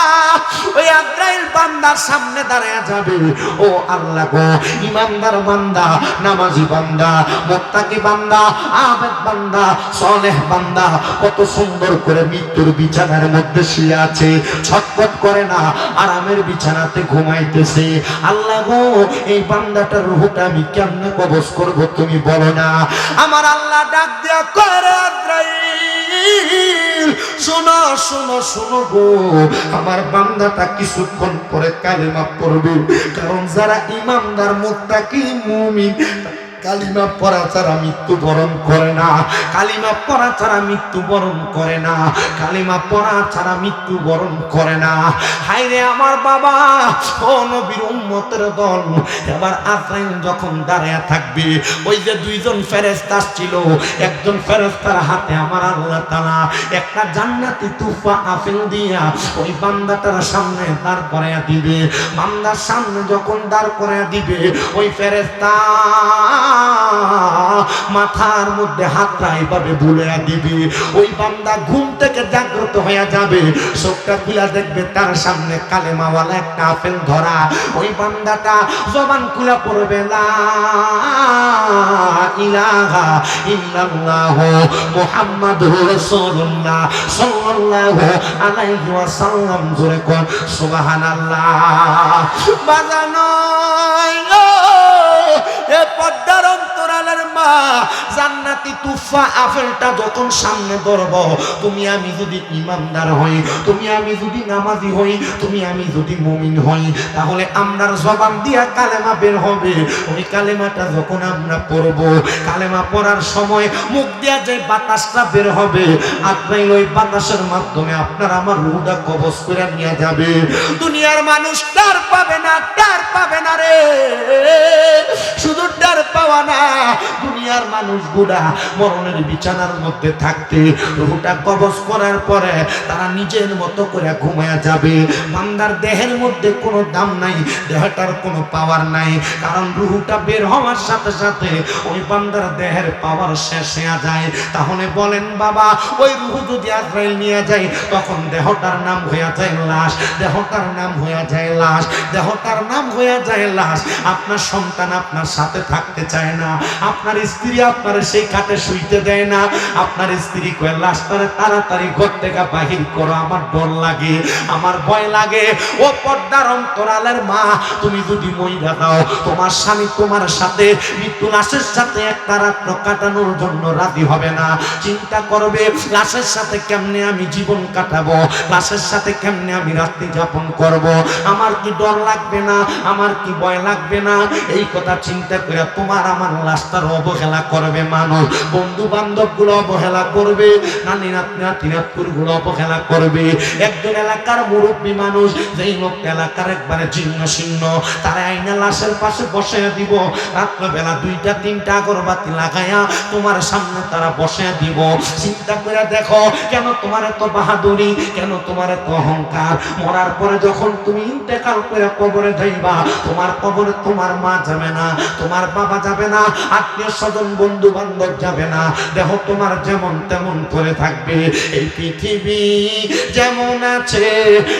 [SPEAKER 1] ওই আজরাইল বান্দার সামনে দাঁড়িয়ে যাবে। ও আল্লাহ গো, ইমানদার বান্দা, নামাজি বান্দা, মুত্তাকি বান্দা, আবেদ বান্দা, সালেহ বান্দা কত সুন্দর করে মৃত্যুর বিছানার মধ্যে শুয়ে আছে, ছটফট করে না, আরামের বিছানাতে ঘুমাইতেছে। আল্লাহ গো, এই বান্দাটার রূহটা আমি কেমনে কবজ করব তুমি বলো না? আমার আল্লাহ ডাক দিয়া করে, আজরাইল শোনো শোনো শোনো গো, আমার বান্দাটা কিছুক্ষণ পরে কালেমা পড়বে, কারণ যারা ইমানদার মুত্তাকি মুমিন কালিমা পড়া ছাড়া মৃত্যুবরণ করে না, কালিমা পড়া ছাড়া মৃত্যুবরণ করে না, কালিমা পড়া ছাড়া মৃত্যুবরণ করে না। হায়রে আমার বাবা, ও নবীর উম্মতের দল, এবার আজরাইল যখন দাঁড়িয়ে থাকবে, ওই যে দুইজন ফেরেশতা ছিল, একজন ফেরেশতার হাতে আমার আল্লাহ তাআলা একটা জান্নাতি তুফা আপেল দিয়া ওই বান্দাটার সামনে দাঁড় করাইয়া দিবে। বান্দার সামনে যখন দাঁড় করাইয়া দিবে, ওই ফেরেশতা মাথার মধ্যে হাতটা এইভাবে বুলাইয়া দিবে। ওই বান্দা ঘুম থেকে জাগ্রত হয়ে যাবে, চোখটা খুলে দেখবে তার সামনে কালেমাওয়ালা একটা আপেল ধরা। ওই বান্দাটা জবান খুলে পড়বে, লা ইলাহা ইল্লাল্লাহ মুহাম্মাদুর রাসূলুল্লাহ সাল্লাল্লাহু আলাইহি ওয়াসাল্লাম। জোরে কোন সুবহানাল্লাহ। বাজানো এ পদ্মার অন্তরালের মা, জান্নাতি তুফা আপেলটা যখন সামনে ধরব, তুমি আমি যদি ইমানদার হই, তুমি আমি যদি নামাজি হই, তুমি আমি যদি মুমিন হই, তাহলে আমরার জবান দিয়া কালেমা বের হবে। ওই কালেমাটা যখন আমরা পড়ব, কালেমা পড়ার সময় মুখ দিয়া যে বাতাসটা বের হবে, আজরাইল ওই বাতাসের মাধ্যমে আপনার আমার রূহটা কবজ করে নিয়ে যাবে। দুনিয়ার মানুষ টার পাবে না, টার পাবে না রে, শুধু টার পাওয়া না, দুনিয়ার মানুষ গুড়া মরণের বিছানার মধ্যে থাকতে রূহটা কবজ করার পরে তারা নিজের মতো করে ঘুমায়া যাবে। বান্দার দেহের মধ্যে কোনো দাম নাই, দেহটার কোনো পাওয়ার নাই, কারণ রূহটা বের হওয়ার সাথে সাথে ওই বান্দার দেহের পাওয়ার শেষ হয়ে যায়। তাহলে বলেন বাবা, ওই রূহ যদি আজরাইল নিয়ে যায় তখন দেহটার নাম হয়ে যায় লাশ, দেহটার নাম হয়ে যায় লাশ, দেহটার নাম হয়ে যায় লাশ। আপনার সন্তান আপনার সাথে থাকতে চায় না, আপনার স্ত্রী আপনার সেই খাটে শুইতে দেয় না, আপনার স্ত্রী কয় লাশটারে তাড়াতাড়ি ঘর থেকে বাহির করো, আমার ডর লাগে, আমার ভয় লাগে। ও পর্দার অন্তরালের মা, তুমি যদি মইরা দাও তোমার স্বামী তোমার সাথে মৃত্যু লাশের সাথে একটা রাত্র কাটানোর জন্য রাজি হবে না। চিন্তা করবে লাশের সাথে কেমনে আমি জীবন কাটাবো, লাশের সাথে কেমনে আমি রাত্রি যাপন করব। আমার কি ডর লাগবে না, আমার কি ভয় লাগবে না? এই কথা চিন্তা করে তোমার আমার লাশটার অবহেলা করবে মানুষ, বন্ধু বান্ধব গুলো অবহেলা করবে, নানি নাতি নাতকুর গুলো অবহেলা করবে। একজন এলাকার মুরব্বী মানুষ, যেই লোক এলাকার একবারে ছিন্ন ছিন্ন, তারা আইনা লাশের পাশে বসে দিব, রাত্রবেলা 2টা 3টা আগরবাতি লাগাইয়া তোমার সামনে তারা বসে দিব। চিন্তা করে দেখো, কেন তোমার এত বাহাদুরি, কেন তোমার এত অহংকার? মরার পরে যখন তুমি ইন্তেকাল করে কবরে যাইবা, তোমার কবরে তোমার মা যাবে না, তোমার বাবা যাবে না, আত্মীয় স্বজন বন্ধু বান্ধব যাবে না, দেহ তোমার যেমন তেমন করে থাকবে। এই পৃথিবী যেমন আছে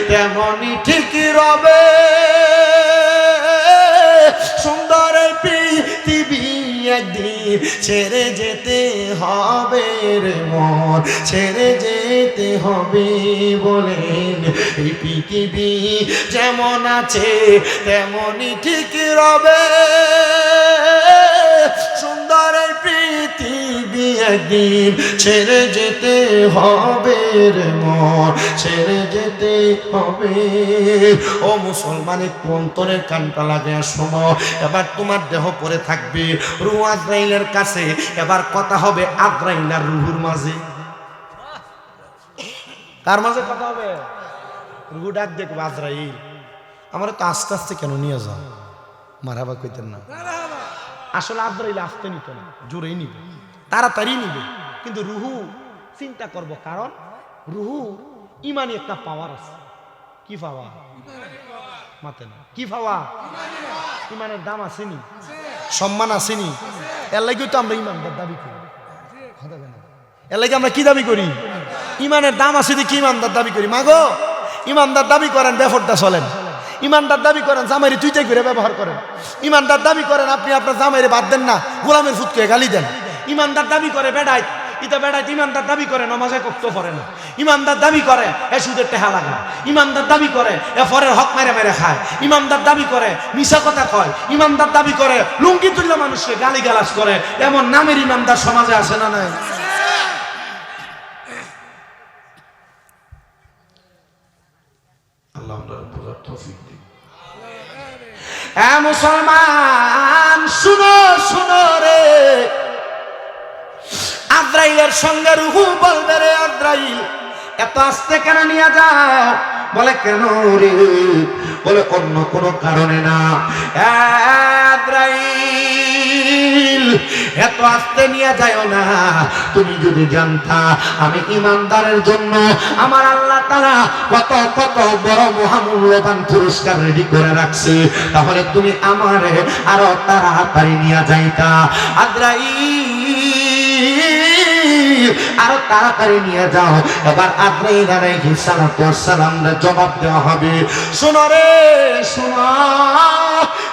[SPEAKER 1] তেমনই ঠিক রবে, সুন্দর এই পৃথিবী একদিন ছেড়ে যেতে হবে রে মন, ছেড়ে যেতে হবে। বলেন এই পৃথিবী যেমন আছে তেমনই ঠিক রবে, সুন্দর এই পৃথিবী একদিন ছেড়ে যেতে হবে রে মন, ছেড়ে যেতে হবে। ও মুসলমান, একটু অন্তরের কানটা লাগে শোনো। এবার তোমার দেহ পড়ে থাকবে রূহ আজরাইলের কাছে, এবার কথা হবে আজরাইল আর রূহুর মাঝে। কার মাঝে কথা হবে? রূহ ডাক দেখবে আজরাইল, আমার তো আস্তে আস্তে কেন নিয়ে যাও, মারহাবা কইতেন না। আসলে আজরাইল আস্তে নিত না, জোরেই নিবে, তাড়াতাড়ি নিবে, কিন্তু রূহু চিন্তা করব, কারণ রূহু ইমানি একটা পাওয়ার আছে। কি পাওয়ার? মাতে না, কি পাওয়ার? ইমানের দাম আসেনি, সম্মান আসেনি। এর লাগে তো আমরা ইমানদার দাবি করি, এর লাগে আমরা কি দাবি করি? ইমানের দাম আছে কি ইমানদার দাবি করি। মাগো, ইমানদার দাবি করেন বেফরদা চলেন, ইমানদার দাবি করেন জামাইরে তুইটাই করে ব্যবহার করেন, ইমানদার দাবি করেন আপনি আপনার জামাইরে বাদ দেন না, গোলামের ফুটকে গালি দেন। ইমানদার দাবি করে বেড়াই ইতা বেড়াইতে, ইমানদার দাবি করে নমাজে কখতো পড়ে না, ইমানদার দাবি করে এ সুদের টেহা লাগা, ইমানদার দাবি করে এ ফরের হক মেরে মেরে খায়, ইমানদার দাবি করে মিশা কথা কয়, ইমানদার দাবি করে লুঙ্গি তুললে মানুষকে গালি গালাজ করে। এমন নামের ইমানদার সমাজে আসে না নাই? আল্লাহ বুঝার তৌফিক দিন। মুসলমান শুনো শুনো রে, আজরাইলের সঙ্গে রূহু বলবে রে আজরাইল এত আস্তে কেন নিয়ে যাও? বলে কেন রে? বলে অন্য কোনো কারণে না। আজরাইল এত আস্তে নিয়ে যাও না, তুমি যদি জানতা আমি ইমানদারের জন্য আমার আল্লাহ তাআলা কত কত বড় মহামূল্যবান পুরস্কার রেডি করে রাখছে, তাহলে তুমি আমারে আরো তাড়াতাড়ি নিয়ে যাইতা। আজরাইল আরো তাড়াতাড়ি নিয়ে যাও। এবার আজরাইল আলাইহিস সালামের জবাব দেওয়া হবে। শোনো রে শোনো,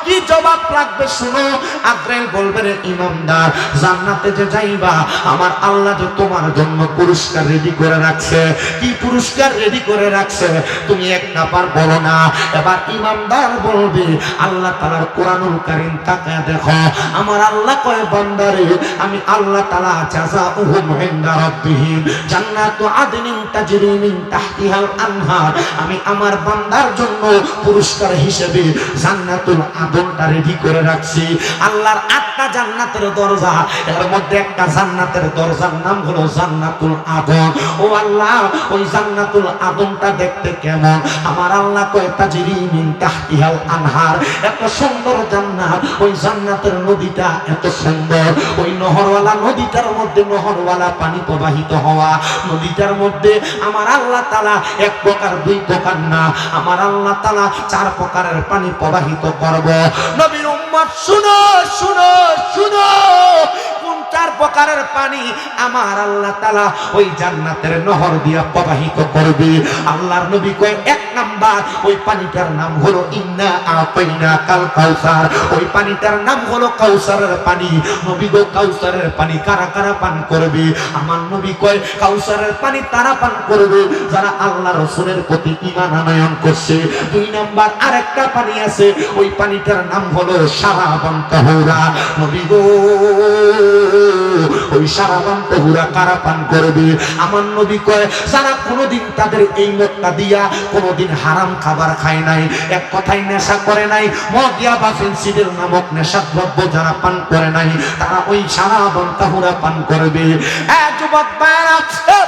[SPEAKER 1] কি জবাব লাগবে শুনো। আজরাইল বলবে রে ইমানদার, জান্নাতে যে যাইবা আমার আল্লাহ যে তোমার জন্য পুরস্কার রেডি করে রাখছে। কি পুরস্কার রেডি করে রাখছে তুমি একটা বার বলো না। এবার ইমানদার বলবে আল্লাহ তাআলার কোরআনুল কারীম তাকায় দেখো, আমার আল্লাহ কয় বান্দারে আমি আল্লাহ তাআলা জাযাউহুম ইনদা রাব্বিহিম জান্নাতু আদনিন তাজরি মিন তাহতিহাল আনহার। আমি আমার বান্দার জন্য পুরস্কার হিসেবে জান্নাতুল আদনটা রেডি করে রাখছি। আল্লাহর 8টা জান্নাতের দরজা, এর মধ্যে একটা জান্নাতের দরজার নাম হলো জান্নাতুল আদন। ও আল্লাহ, ওই জান্নাতুল আদনটা দেখতে কেমন? আমার আল্লাহ কয় তাজরি মিন তাহতিহাল আনহার। এত সুন্দর জান্নাত, ওই জান্নাতের নদীটা এত সুন্দর। ওই নহরওয়ালা নদীটার মধ্যে নহরওয়ালা পানি প্রবাহিত হওয়া, নদীটার মধ্যে আমার আল্লাহ তাআলা এক প্রকার দুই প্রকার না, আমার আল্লাহ তাআলা 4 প্রকারের পানি প্রবাহিত করব। নবীর উম্মত শুনো শুনো শুনো, কোন 4 প্রকারের পানি আমার আল্লাহ তাআলা ওই জান্নাতের নহর দিয়া প্রবাহিত করবে? আল্লাহর নবী কয় 1 নাম্বার ওই পানিটার নাম হলো ইন্না আতাইনা কাল কাউসার। ওই পানিটার নাম হলো কাউসারের পানি। নবী গো, কাউসারের পানি কারা কারা পান করবে? আমার নবী কয় কাউসারের পানি তারা পান করবে যারা আল্লাহ রাসূলের প্রতি ঈমান আনয়ন করছে। 2 নাম্বার আরেকটা পানি আছে, ওই পানিটার নাম হলো শারাবান তাহুরা। নবী গো, ওই শারাবান তাহুরা কারা পান করবে? আমার নবী কয় যারা কোনোদিন তাদের এই মুখটা দিয়া কোনোদিন হারাম খাবার খায় নাই, এক কথায় নেশা করে নাই, মদ ইয়াবা ফেন্সিডিল নামক নেশাদ্রব্য যারা পান করে নাই, তারা ওই শারাবান তাহুরা পান করবে। যুবক ভাইরা,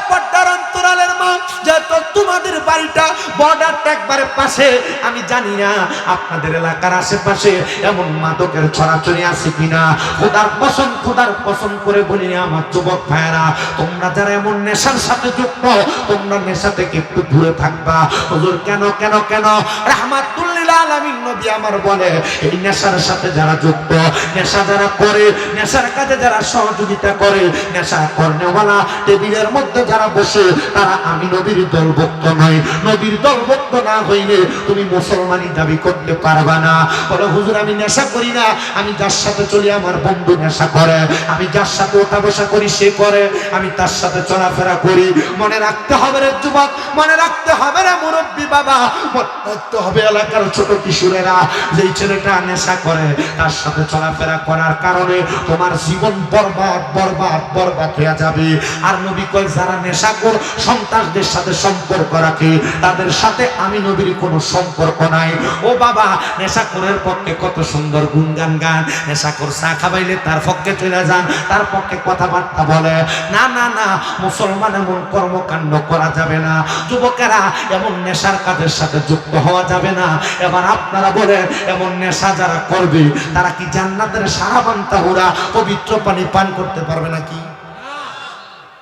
[SPEAKER 1] পর্দার অন্তরালের মা, যেহেতু তোমাদের বাড়িটা বর্ডারটা একবারে পাশে, আমি জানি না আপনাদের এলাকার আশেপাশে এমন মাদকের ছড়াছড়ি আছে কিনা। খোদার পছন্দ করে বলি আমার যুবক ভাইরা, তোমরা যারা এমন নেশার সাথে যুক্ত, তোমরা নেশা থেকে একটু দূরে থাকবা। হুজুর কেন কেন কেন? রাহমাতুল লিল আলামিন নবী আমার বলে, এই নেশার সাথে যারা যুক্ত, নেশা যারা করে, নেশার কাজে যারা সহযোগিতা করে, নেশা করনেওয়ালা টেবিলের মধ্যে যারা বসে, তারা আমি নবীর দলভুক্ত নয়। নবীর দলভুক্ত না হইলে তুমি মুসলমানি দাবি করতে পারবা না। বলো হুজুর আমি নেশা করি না, আমি যার সাথে চলি আমার বন্ধু নেশা করে, আমি যার সাথে ওঠা বসা করি সে করে, আমি তার সাথে চলাফেরা করি। মনে রাখতে হবে রে যুবক, মনে রাখতে হবে রে মুরব্বী বাবা, মনে রাখতে হবে এলাকার ছোট কিশোরেরা, যেই ছেলেটা নেশা করে তার সাথে চলাফেরা করার কারণে তোমার জীবন বরবাদ বরবাদ বরবাদ হয়ে যাবে। আর নবী কয় যারা নেশাখোর সন্তানদের সাথে সম্পর্ক রাখে, তাদের সাথে আমি নবীর কোনো সম্পর্ক নাই। ও বাবা, নেশাখোরের পক্ষে কত সুন্দর গুণগান গান, নেশাখোর চা খাবাইলে তার পক্ষে চলে যান, তার পক্ষে কথাবার্তা বলে। না না না, মুসলমান এমন কর্মকাণ্ড করা যাবে না। যুবকেরা, এমন নেশার কাজের সাথে যুক্ত হওয়া যাবে না। এবার আপনারা বলেন, এমন নেশা যারা করবে তারা কি জান্নাতের শারাবান তাহুরা পবিত্র পানি পান করতে পারবে নাকি?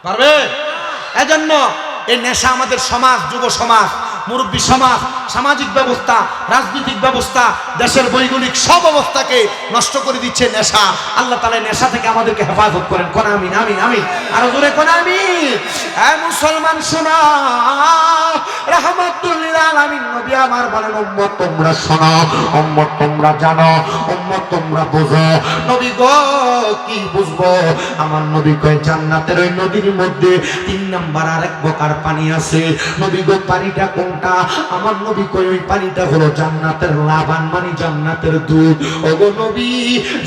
[SPEAKER 1] পারবে? এজন্য এই নেশা আমাদের সমাজ, যুব সমাজ, মুরব্বী সমাজ, সামাজিক ব্যবস্থা, রাজনৈতিক ব্যবস্থা, দেশের ভৌগোলিক সব অবস্থাকে নষ্ট করে দিচ্ছে নেশা। আল্লাহ তাআলা নেশা থেকে আমাদেরকে হেফাজত করেন। কোন আমিন আমিন আমিন, আরো জোরে কোন আমিন। এই মুসলমান শোনা, রাহমাতুল লিল আলামিন নবী আমার বলেন, উম্মত তোমরা শোনো, উম্মত তোমরা জানো, উম্মত তোমরা বুঝো। নবী গো, কি বুঝবো? আমার নবী কয় জান্নাতের ওই নদীর মধ্যে 3 নাম্বার আরেক প্রকার পানি আছে। নবী গো, পানিটা কোনটা? আমার নবী কয় ওই পানিটা হলো জান্নাতের লাবান, মানে জান্নাতের দুধ। ওগো নবী,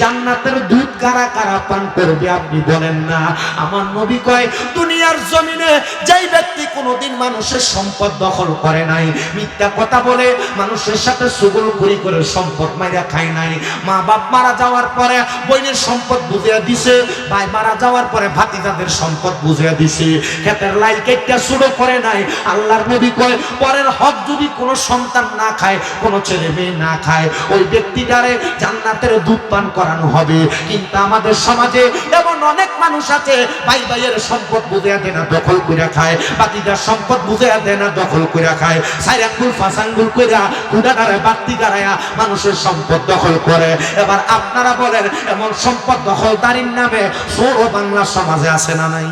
[SPEAKER 1] জান্নাতের দুধ কারা কারা পান করবে আপনি বলেন না? আমার নবী কয় দুনিয়ার জমিনে যেই ব্যক্তি কোনোদিন মানুষের সম্পদ দখল করে নাই, মিথ্যা কথা বলে মানুষের সাথে চুগলখড়ি করে সম্পদ মাইরা খায় নাই, মা বাপ মারা যাওয়ার পরে বোনের সম্পদ বুঝিয়ে দিছে, ভাই মারা যাওয়ার পরে ভাতিজাদের সম্পদ বুঝিয়ে দিছে, ক্ষেতের লাইল কেটে শুরু করে নাই, আল্লাহর নবী কয় পরের হক যদি কোনো সন্তান না খায়, কোনো ছেলে মেয়ে না খায়, ওই ব্যক্তিটারে জান্নাতের দুধ পান করানো হবে। কিন্তু আমাদের সমাজে এমন অনেক মানুষ আছে, ভাই ভাইয়ের সম্পদ বুঝিয়ে দেয় না, দখল করে খায়, ভাতিজার সম্পদ বুঝিয়ে দেয় না, দখল করে খায়, সাইরাঙ্গুল ফাসাঙ্গুল কইরা কুড়াটারে বাড়তি গাড়ায়া মানুষের সম্পদ দখল করে। এবার আপনারা বলেন, এমন সম্পদ দখলদারির নামে চোর ও বাংলা সমাজে আছে না নাই?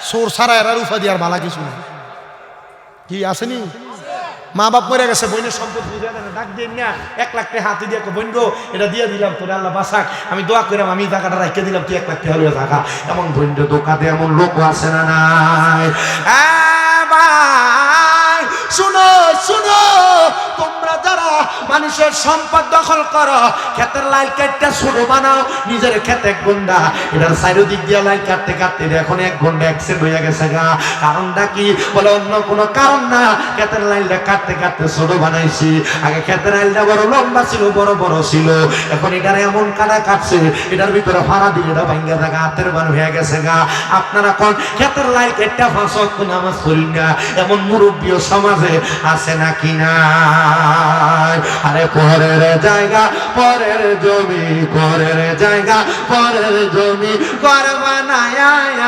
[SPEAKER 1] চোর ছাড়া এরা রূপা দিয়ার ভালা কিছু না, কি আসেনি? মা বাপ মরে গেছে, বোনের সম্পদ বুঝে দেন, ডাক দিয়ে না 1 লাখ টাকা হাতে দিয়ে বোন গো এটা দিয়ে দিলাম তোরে, আল্লাহ বাসাক, আমি দোয়া করিলাম, আমি টাকাটা রাখতে দিলাম, তুই 1 লাখ টাকা হলে টাকা। এমন বোন দোকা দিয়ে এমন লোক আছে না নাই? ভাই শুনো শুনো, তোমরা যারা মানে মানুষের সম্পদ দখল করো, ক্ষেতের লাইল কাটটা ছোট বানাও, নিজের ক্ষেতে এক গুন্ডা, এটার চারিদিক দিয়ে লাইল কাটতে কাটতে এখন এক ঘন্টা অ্যাক্সিডেন্ট হয়ে গেছে গা। কারণটা কি? বলে অন্য কোনো কারণ না, ক্ষেতের লাইলটা কাটতে কাটতে ছোট বানাইছি। আগে ক্ষেতের লাইলটা বড় লম্বা ছিল, বড় বড় ছিল, এখন এটার এমন কাটা কাটছে, এটার ভিতরে ফাড়া দিয়ে এটা ভাঙ্গা থাকা হাতের বান হয়ে গেছে গা। আপনারা কোন ক্ষেতের লাইল কেটটা 5 ওয়াক্ত নামাজ পড়ি না, এমন মুরব্বীও সমাজে আছে নাকি না? আরে পরের জায়গা পরের জমি, পরের জায়গা পরের জমি, ঘর বানায়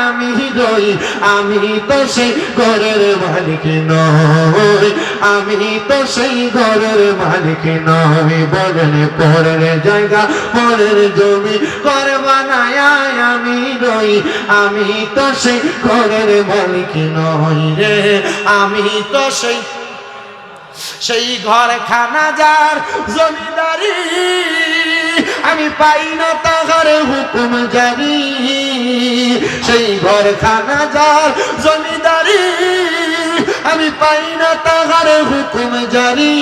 [SPEAKER 1] আমি রই, আমি তো সেই ঘরের মালিক নই, আমি তো সেই ঘরের মালিক নই। বলেন পরের জায়গা পরের জমি, ঘর বানায় আমি রই, আমি তো সেই ঘরের মালিক নই রে, আমি তো সেই ঘর খানা যার জমিদারি, আমি পাই না তাহার হুকুম জারি, সেই ঘর খানা যার জমিদারি, আমি পাই না তাহার হুকুম জারি,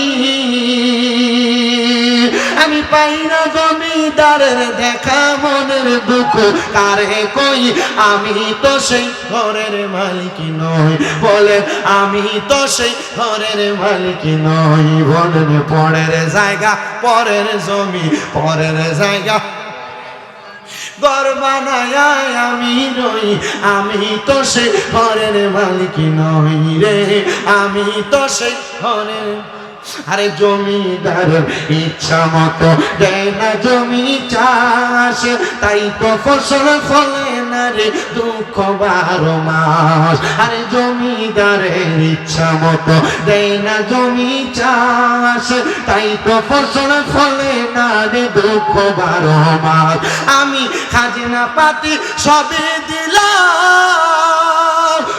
[SPEAKER 1] আমি পাই না জমিদারের দেখা মনের দুঃখ কারে কই, আমি তো সেই ঘরের মালিক নই। বলেন আমি তো সেই ঘরের মালিক নই। বলেন পরের জায়গা পরের জমি, পরের জায়গা ঘর বানায় আমি রই, আমি তো সেই ঘরের মালিক নই রে, আমি তো সেই ঘরের। আরে জমিদার ইচ্ছা মতো দেয় না জমি চাষ, তাই তো ফসল ফলে না রে দুঃখ 12 মাস। আরে জমিদারের ইচ্ছা মতো দেয় না জমি চাষ, তাই তো ফসল ফলে না রে দুঃখ 12 মাস। আমি খাজনা পাতি সবে দিলাম,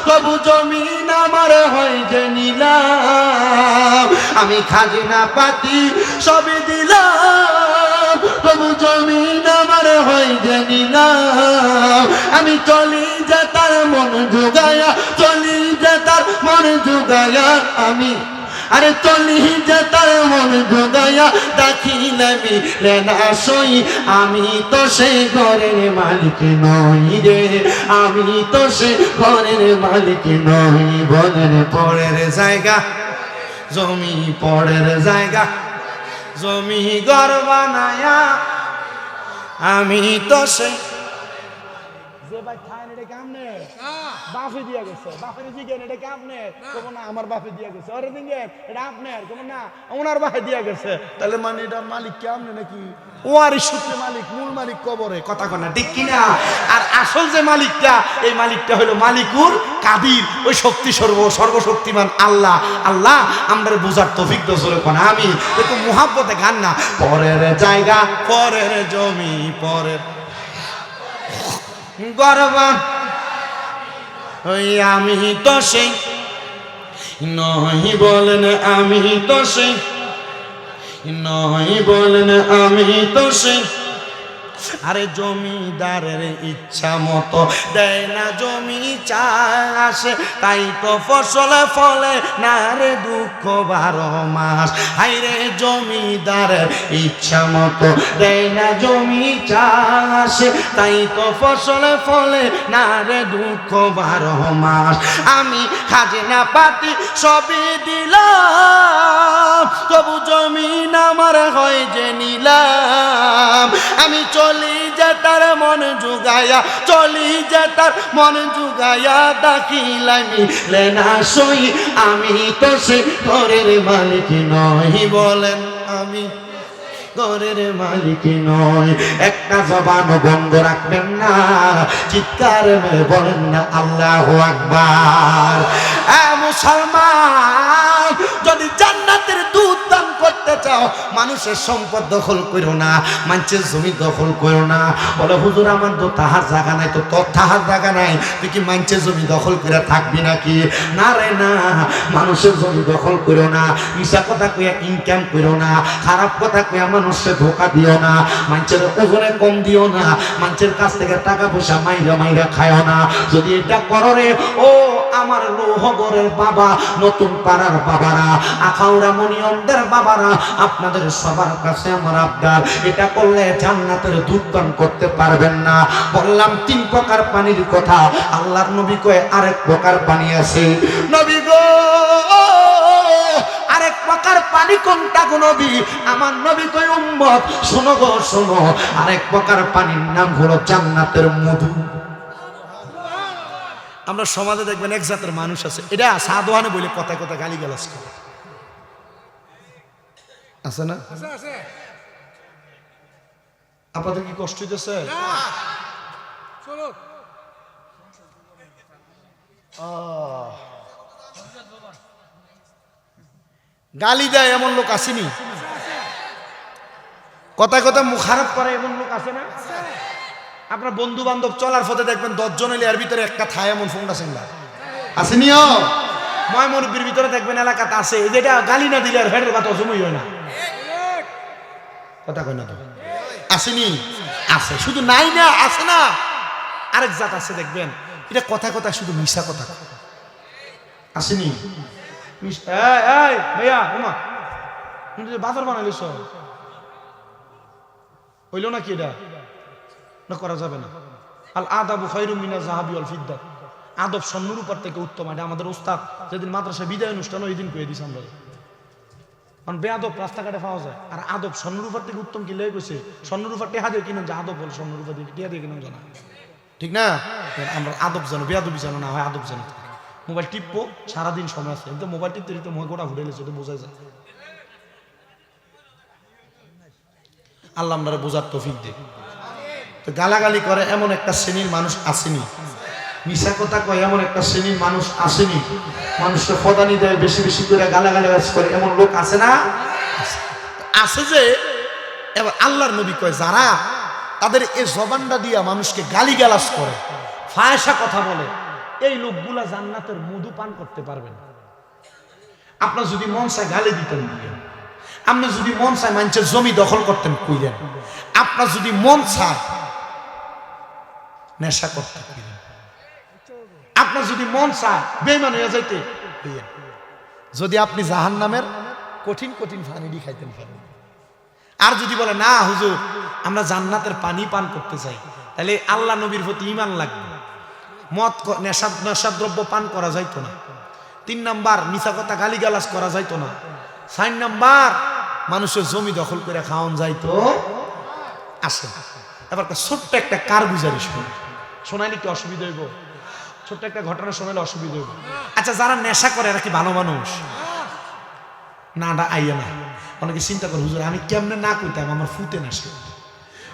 [SPEAKER 1] তবু জমিন আমার হয় যে নিলাম। আমি খাজনা পাতি সবে দিলাম, তবু জমিন আমার হয় যে নিলাম। আমি চলি যে তার মন জোগায়া, চলি যে তার মন জোগায়া, আমি আরে চলি যে তার মন জোগায়া, দাখিলে মিলে না সই, আমি তো সেই ঘরের মালিক নই রে, আমি তো সেই ঘরের মালিক নই। বলেন পরের জায়গা জমি, পরের জায়গা জমি, ঘর বানায়া আমি তো সেই। যে ভাই খান এটা কেমনে বাফে দিয়া গেছে, বাফের জিগেন এটা কেমনে, কমন না আমার বাফে দিয়া গেছে, আরে দিঙ্গেন এটা আপনার, কমন না ওনার বাফে দিয়া গেছে, তাহলে মানে এটা মালিক কেমনে নাকি ওয়ারি সূত্রে মালিক, মূল মালিক কবরে, কথা কনা ঠিক কিনা? আর আসল যে মালিকটা, এই মালিকটা হলো মালিকুল কাদির, ওই শক্তি সর্বশক্তিমান আল্লাহ। আল্লাহ আমরা বুঝার তৌফিক দাও জোরে কোন আমি। দেখো মুহাব্বতে গান না, পরের জায়গা পরের জমি, পরের গর্বা ওই আমি তো সেই নহি। বলেন আমি তো সেই নহি, বলেন আমি তো সেই। আরে জমিদারের ইচ্ছা মতো দেয় না জমি চাষ, তাই তো ফসল ফলে না রে দুঃখ 12 মাস। হাইরে জমিদারের ইচ্ছা মতো দেয় না জমি চাষ, তাই তো ফসল ফলে না রে দুঃখ 12 মাস। আমি খাজনা পাতি সবই দিলাম, তবু জমিন আমার হয় যে নিলাম। আমি চলি যে তার মন জুগায়া, চলি যে তার মন জুগায়া, দাখিলাই মিলে না সই, আমি তো সে ঘরের মালিক নই। বলেন আমি ঘরের মালিক নই। একটা জবান বন্ধ রাখবেন না, চিৎকার মেরে বলেন না আল্লাহু আকবার। মুসলমান, যদি জান্নাতের দুধ দান করতে চাও, মানুষের সম্পদ দখল করো না, মানুষের জমি দখল করো না। বলে হুজুর আমার তো তাহার জায়গা নাই, তো তোর তাহার জায়গা নাই, তুই কি মানুষের জমি দখল করে থাকবি নাকি? না রে না, মানুষের জমি দখল করো না, মিশা কথা কইয়া ইনকাম করো না, খারাপ কথা কইয়া মানুষকে ধোকা দিও না, মানুষের ওজনে কম দিও না, মানুষের কাছ থেকে টাকা পয়সা মাইরা মাইরা খায়ও না। যদি এটা করো রে ও আমার লৌহগড়ের বাবা, নতুন পাড়ার বাবারা, আখাউড়া মনিয়মদের বাবারা, আপনাদের সবার কাছে আমার আবদার, এটা করলে জান্নাতের দুধ পান করতে পারবেন না। বললাম 3 প্রকার পানির কথা, আল্লাহর নবী কয় আরেক প্রকার পানি আছে। নবী গো আরেক প্রকার পানি কোনটা গো নবী? আমার নবী কয় উম্মত শোনো গো শোনো, আরেক প্রকার পানির নাম হলো জান্নাতের মধু। আমরা সমাজে দেখবেন এক জাতের মানুষ আছে, এটা সাদওয়ানে বলে কথা কথা গালিগালাজ করে, আছে না? আপনাদের কি কষ্ট হইতেছে? গালি দেয় এমন লোক আসেনি? কথায় কথায় মুখ খারাপ করে এমন লোক আছে না? আপনার বন্ধু বান্ধব চলার পথে দেখবেন 10 জন এলে এর ভিতরে একটা থায় এমন ফোনটা সিংলা আসেনিও। ময়মনবীর ভিতরে দেখবেন এলাকাতে আছে, যেটা গালি না দিলে আর হেডের কথা জমই হয় না। কথা কয় না তো? আসেনি? আছে, শুধু নাই না, আছে না। আরেক জাত আছে দেখবেন, এটা কথা কথা শুধু মিশা কথা। আসেনি? ভাইয়া বাজার বানাইলিস হইল নাকি? এটা না করা যাবে না। আল আদাবু খায়রুম মিনাজ যাহাবি ওয়াল ফিদ্দা, আদব স্বর্ণের উপর থেকে উত্তম। এটা আমাদের উস্তাদ যেদিন মাদ্রাসায় বিদায় অনুষ্ঠান ওই দিন কয়ে দিস আমরা। কারণ বেআদব রাস্তাঘাটে পাওয়া যায়, আর আদব স্বর্ণের উপর থেকে উত্তম কি লেগে গেছে? স্বর্ণের উপর টেহা দিয়ে কিনুন, যে আদব বল স্বর্ণের উপর দিয়ে টেহা দিয়ে কিনুন জানা, ঠিক না? আমরা আদব জানো, বেআদবি জানো না হয় আদব জানো। মোবাইল টিপবো সারাদিন সময় আছে, কিন্তু মোবাইল টিপতে টিপতে মুখে গোটা ফুটে গেছে, এটা বোঝা যায়। আল্লাহ আমরা বোঝার তৌফিক দেয়। তো গালাগালি করে এমন একটা শ্রেণীর মানুষ আসেনি, মিশা কথা কয় এমন একটা শ্রেণীর মানুষ আসেনি, মানুষকে ফদানি দেয় বেশি বেশি করে গালাগালি করে এমন লোক আছে না? আছে যে। এবার আল্লাহর নবী কয় যারা তাদের এই জবানটা দিয়া মানুষকে গালিগালাজ করে, ফায়সা কথা বলে, এই লোকগুলা জান্নাতের মধু পান করতে পারবেন। আপনার যদি মন চায় গালি দিতেন, আপনি যদি মন চায় মানুষের জমি দখল করতেন কইলেন, আপনার যদি মন চায় নেশা করতে কইলেন, আপনার যদি মন চায় বেঈমান হয়ে যাইতে কইলেন, যদি আপনি জাহান্নামের কঠিন কঠিন পানি খাইতেন পারেন। আর যদি বলে না হুজুর আমরা জান্নাতের পানি পান করতে চাই, তাহলে আল্লাহ নবীর প্রতি ঈমান লাগবে। মদ নেশাদ্রব্য পান করা যাইতো না। 3 নাম্বার মিছা কথা গালিগালাজ করা যাইতো না। 4 নাম্বার মানুষের জমি দখল করে খাওয়ান যাইতো আসে। এবার ছোট্ট একটা কারগুজারি শোনাইলে কি অসুবিধা হইব? ছোট্ট একটা ঘটনা শোনাইলে অসুবিধা হইব। আচ্ছা যারা নেশা করে এরা কি ভালো মানুষ? না আইয়া না। অনেকে চিন্তা করে হুজুর আমি কেমনে না কইতাম আমার ফুটে নেশা।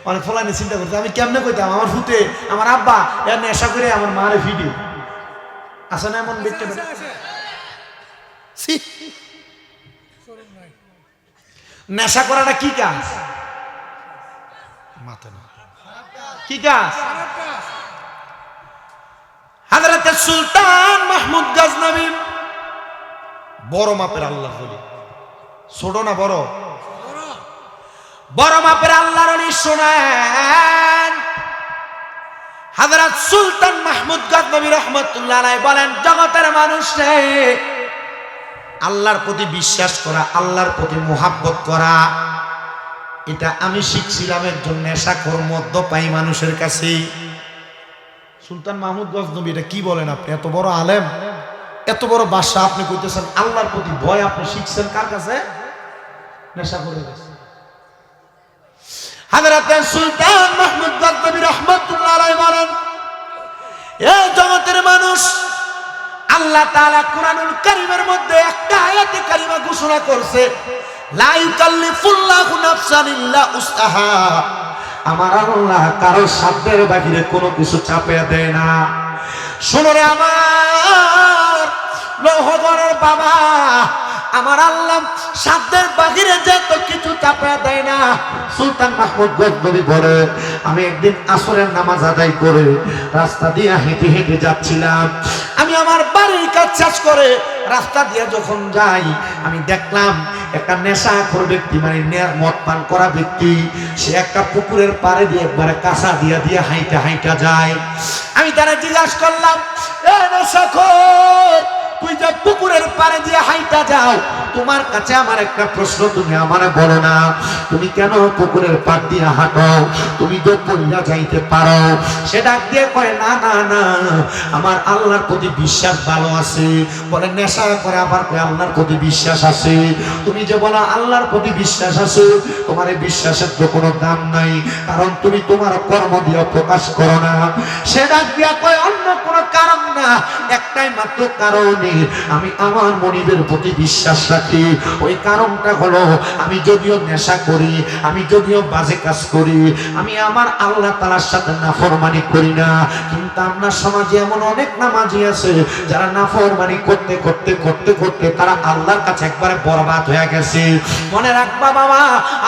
[SPEAKER 1] অনেক ফলানি চিন্তা করতে আমি কেমনে কইতাম আমার ফুটে আমার আব্বা এর নেশা করে আমার মারে ভিডিও আছে না এমন ব্যক্তি? নেশা করাটা কি কাজ? মাথা না কি কাজ? হযরত সুলতান মাহমুদ গজনবী বড় মাপের আল্লাহ বলি, ছোট না বড়? বড় মাপের আল্লাহর ওলি। শোনেন হযরত সুলতান মাহমুদ গজনবী রাহমাতুল্লাহ আলাইহি বলেন, জগতের মানুষ রে, আল্লাহর প্রতি বিশ্বাস করা, আল্লাহর প্রতি মুহাব্বত করা, এটা আমি শিখছিলাম একজন নেশাখোর মদ্যপায়ী মানুষের কাছে। সুলতান মাহমুদ গজনবী এটা কি বলেন আপনি? এত বড় আলেম, এত বড় বাদশা, আপনি কইতেছেন আল্লাহর প্রতি ভয় আপনি শিখছেন কার কাছে? নেশাখোরের কাছে। হযরত সুলতান মাহমুদ গজনবী রাহমাতুল্লাহ আলাইহি বলেন, এই জগতের মানুষ, আল্লাহ তাআলা কুরআনুল কারীমের মধ্যে একটা আয়াতে কারিমা ঘোষণা করছে, লা ইউকাল্লিফুল্লাহু নাফসান ইল্লা উসআহা। আমার আল্লাহ কারো সাধ্যের বাহিরে কোনো কিছু চাপিয়ে দেয় না। শোনো রে আমার লৌহগড়ের বাবা, আমার আল্লাহ সাধ্যের বাহিরে যে তো কিছু চাপায়া দেয় না। সুলতান মাহমুদ গজনবী বলে, আমি একদিন আসরের নামাজ আদায় করে রাস্তা দিয়ে হেঁটে হেঁটে যাচ্ছিলাম। আমি আমার বাড়ির কাজ শেষ করে রাস্তা দিয়ে যখন যাই, আমি দেখলাম একটা নেশাখোর ব্যক্তি, মানে মদ পান করা ব্যক্তি, সে একটা পুকুরের পাড়ে দিয়ে একবারে কাঁচা দিয়া দিয়ে হাইটা হাইটা যায়। আমি তারা জিজ্ঞাসা করলাম, এ নেশাখোর, তুই যে পুকুরের পাড়ে দিয়ে হাইটা যাও, তোমার কাছে আমার একটা প্রশ্ন, তুমি আমারে বলো না, তুমি কেন পুকুরের পাড় দিয়ে হাঁটো? তুমি তো পড়িয়া যাইতে পারো। সে ডাক দিয়ে কয়, না না না, আমার আল্লাহর প্রতি বিশ্বাস ভালো আছে। বলে নেশা করে আবার কয় আল্লাহর প্রতি বিশ্বাস আছে। তুমি যে বলো আল্লাহর প্রতি বিশ্বাস আছে, তোমার এই বিশ্বাসের তো কোনো দাম নাই, কারণ তুমি তোমার কর্ম দিয়ে প্রকাশ করো না। সে ডাক দিয়া কয়, অন্য কোনো কারণ না, একটাই মাত্র কারণে আমি আমার মনিবের প্রতি বিশ্বাস রাখি। ওই কারণটা হলো, আমি যদিও নেশা করি, আমি যদিও বাজে কাজ করি, আমি আমার আল্লাহ তাআলার সাথে নাফরমানি করি না, কিন্তু আপনার সমাজে এমন অনেক নামাজি আছে যারা নাফরমানি করতে করতে করতে করতে তারা আল্লাহর কাছে একবারে বরবাদ হয়ে গেছে। মনে রাখবা বাবা,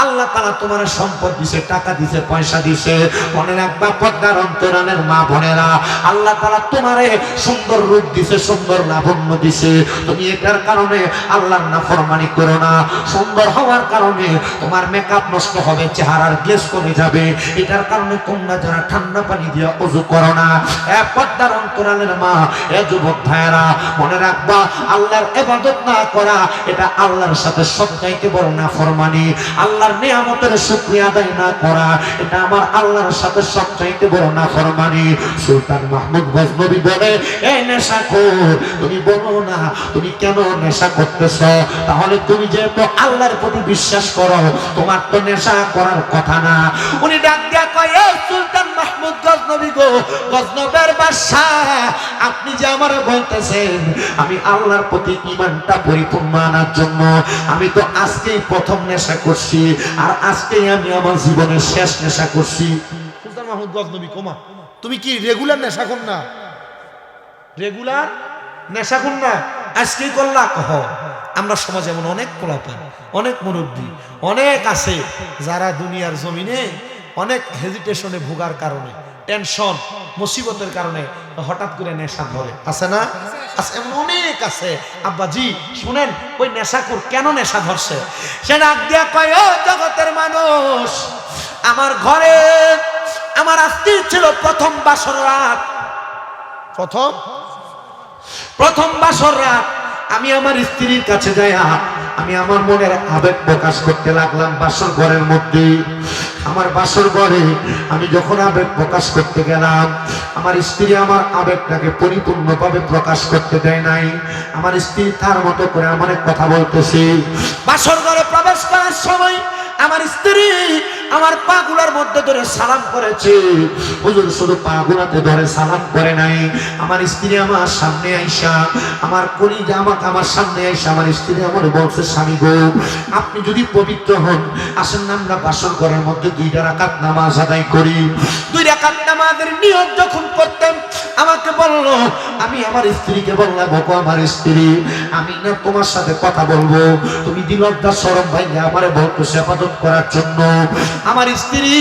[SPEAKER 1] আল্লাহ তাআলা তোমার সম্পদ দিছে, টাকা দিছে, পয়সা দিছে। মনে রাখবা পর্দার অন্তরালের মা বোনেরা, আল্লাহ তাআলা তোমারে সুন্দর রূপ দিছে, সুন্দর লাবণ্য দিছে। তুমি এটার কারণে আল্লাহর নাফরমানি করো না। সুন্দর হওয়ার কারণে তোমার মেকআপ নষ্ট হবে, চেহারার গ্লেজ কমে যাবে, এটার কারণে তোমরা যারা ঠান্ডা পানি দিয়ে ওযু করো না, এ পর্দার অন্তরালের মা, এ যুবক ভাইয়েরা, মনে রাখবা আল্লাহর ইবাদত না করা এটা আল্লাহর সাথে সবচাইতে বড় নাফরমানি। আল্লাহর নিয়ামতের শুকরিয়া আদায় না করা এটা আমার আল্লাহর সাথে সবচাইতে বড় নাফরমানি। সুলতান মাহমুদ গজনবী বলে, এই নেশাখোর, তুমি বলো না তুমি কেন নেশা করতেছ? তাহলে তুমি যেহেতু আল্লাহর প্রতি বিশ্বাস করো, তোমার তো নেশা করার কথা না। উনি ডাক দিয়া কয়, এই সুলতান মাহমুদ গজনবী গো, গজনবের বাদশাহ, আপনি যে আমারে বলতেছেন আমি আল্লাহর প্রতি ঈমানটা পরিপূর্ণ আনার জন্য আমি তো আজকেই প্রথম নেশা করছি, আর আজকেই আমি আমার জীবনের শেষ নেশা করছি। সুলতান মাহমুদ গজনবী, কোমা তুমি কি রেগুলার নেশাখোর না? রেগুলার নেশাখোর না, আজকেই করলা? কহ, আমরা সমাজে এমন অনেক পোলাপান, অনেক মুরব্বী অনেক আছে যারা দুনিয়ার জমিনে অনেক হেজিটেশনে ভোগার কারণে, টেনশন মুসিবতের কারণে হঠাৎ করে নেশা ধরে, আছে না? আছে, এমন অনেক আছে। আব্বাজি শুনেন, ওই নেশাখোর কেন নেশা ধরছে? সে ডাক দিয়া কয়, ও জগতের মানুষ, আমার ঘরে আমার আজকে ছিল প্রথম বাসর রাত। প্রথম বাসর রাত আমি আমার স্ত্রীর কাছে যাইয়া আমি আমার মনের আবেগ প্রকাশ করতে লাগলাম বাসর ঘরের মধ্যে। আমার বাসর ঘরে আমি যখন আবেগ প্রকাশ করতে গেলাম, আমার স্ত্রী আমার আবেগটাকে পরিপূর্ণভাবে প্রকাশ করতে দেয় নাই। আমার স্ত্রী তার মতো করে আমার কথা বলতেছে। বাসর ঘরে প্রবেশ করার সময় আমার স্ত্রী আমার পাগুলার মধ্যে ধরে সালাম করেছে। হুজুর শুধু পাগুলাতে ধরে সালাম করে নাই, আমার স্ত্রী আমার সামনে আইসা, আমার কলিজা আমাকে আমার সামনে আইসা আমার স্ত্রী আমার বলছে, স্বামী গো, আপনি যদি পবিত্র হন, আসেন না আমরা বাসর ঘরের মধ্যে 2 রাকাত নামাজ আদায় করি। 2 রাকাত নামাজের নিয়ত যখন করতেন আমাকে বলল, আমি আমার স্ত্রীকে বললাম, ওগো আমার স্ত্রী, আমি না তোমার সাথে কথা বলবো, তুমি দিলদার শরম ভাইয়া আমারে বলতো ইবাদত করার জন্য। আমার স্ত্রী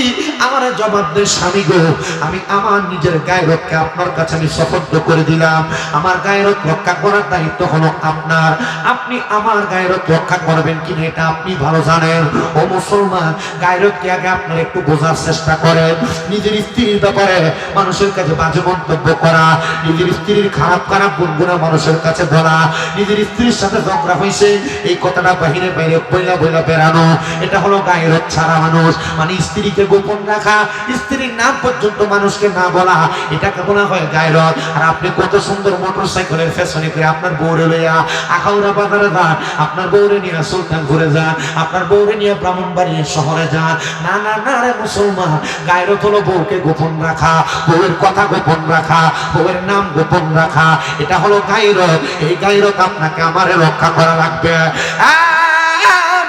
[SPEAKER 1] আমারে জবাব দেয়, স্বামী গো, আমি আমার নিজের গায়রতকে আপনার কাছে আমি সুপর্দ করে দিলাম। আমার গায়রত রক্ষা করার দায়িত্ব হলো আপনার। আপনি আমার গায়রত রক্ষা করবেন কিনা এটা আপনি ভালো জানেন। ও মুসলমান, গায়রতকে আগে আপনার একটু বোঝার চেষ্টা করেন। নিজের স্ত্রীর ব্যাপারে মানুষের কাছে বাজে মন্তব্য করা, নিজের স্ত্রীর খারাপ খারাপ গুণগুলো মানুষের কাছে বলা, নিজের স্ত্রীর সাথে ঝগড়া হয়েছে এই কথাটা বাহিরে বাইরে বইলা বইলা বেড়ানো, এটা হলো গায়রত ছাড়া মানুষ। মানে স্ত্রীকে গোপন রাখা, স্ত্রীর নাম পর্যন্ত মানুষকে না বলা, এটাকে বলা হয় গায়রত। আর আপনি কত সুন্দর মোটরসাইকেলের ফ্যাশনে করে আপনার বউরে লইয়া আখাউড়া বাজারে যান, আপনার বউরে নিয়ে সুলতান ঘুরে যান, আপনার বউরে নিয়ে ব্রাহ্মণবাড়িয়া শহরে যান। না না না রে মুসলমান, গায়রত হলো বউকে গোপন রাখা, বউয়ের কথা গোপন রাখা, বউয়ের নাম গোপন রাখা, এটা হলো গায়রত। এই গায়রত আপনাকে আমারে রক্ষা করা লাগবে।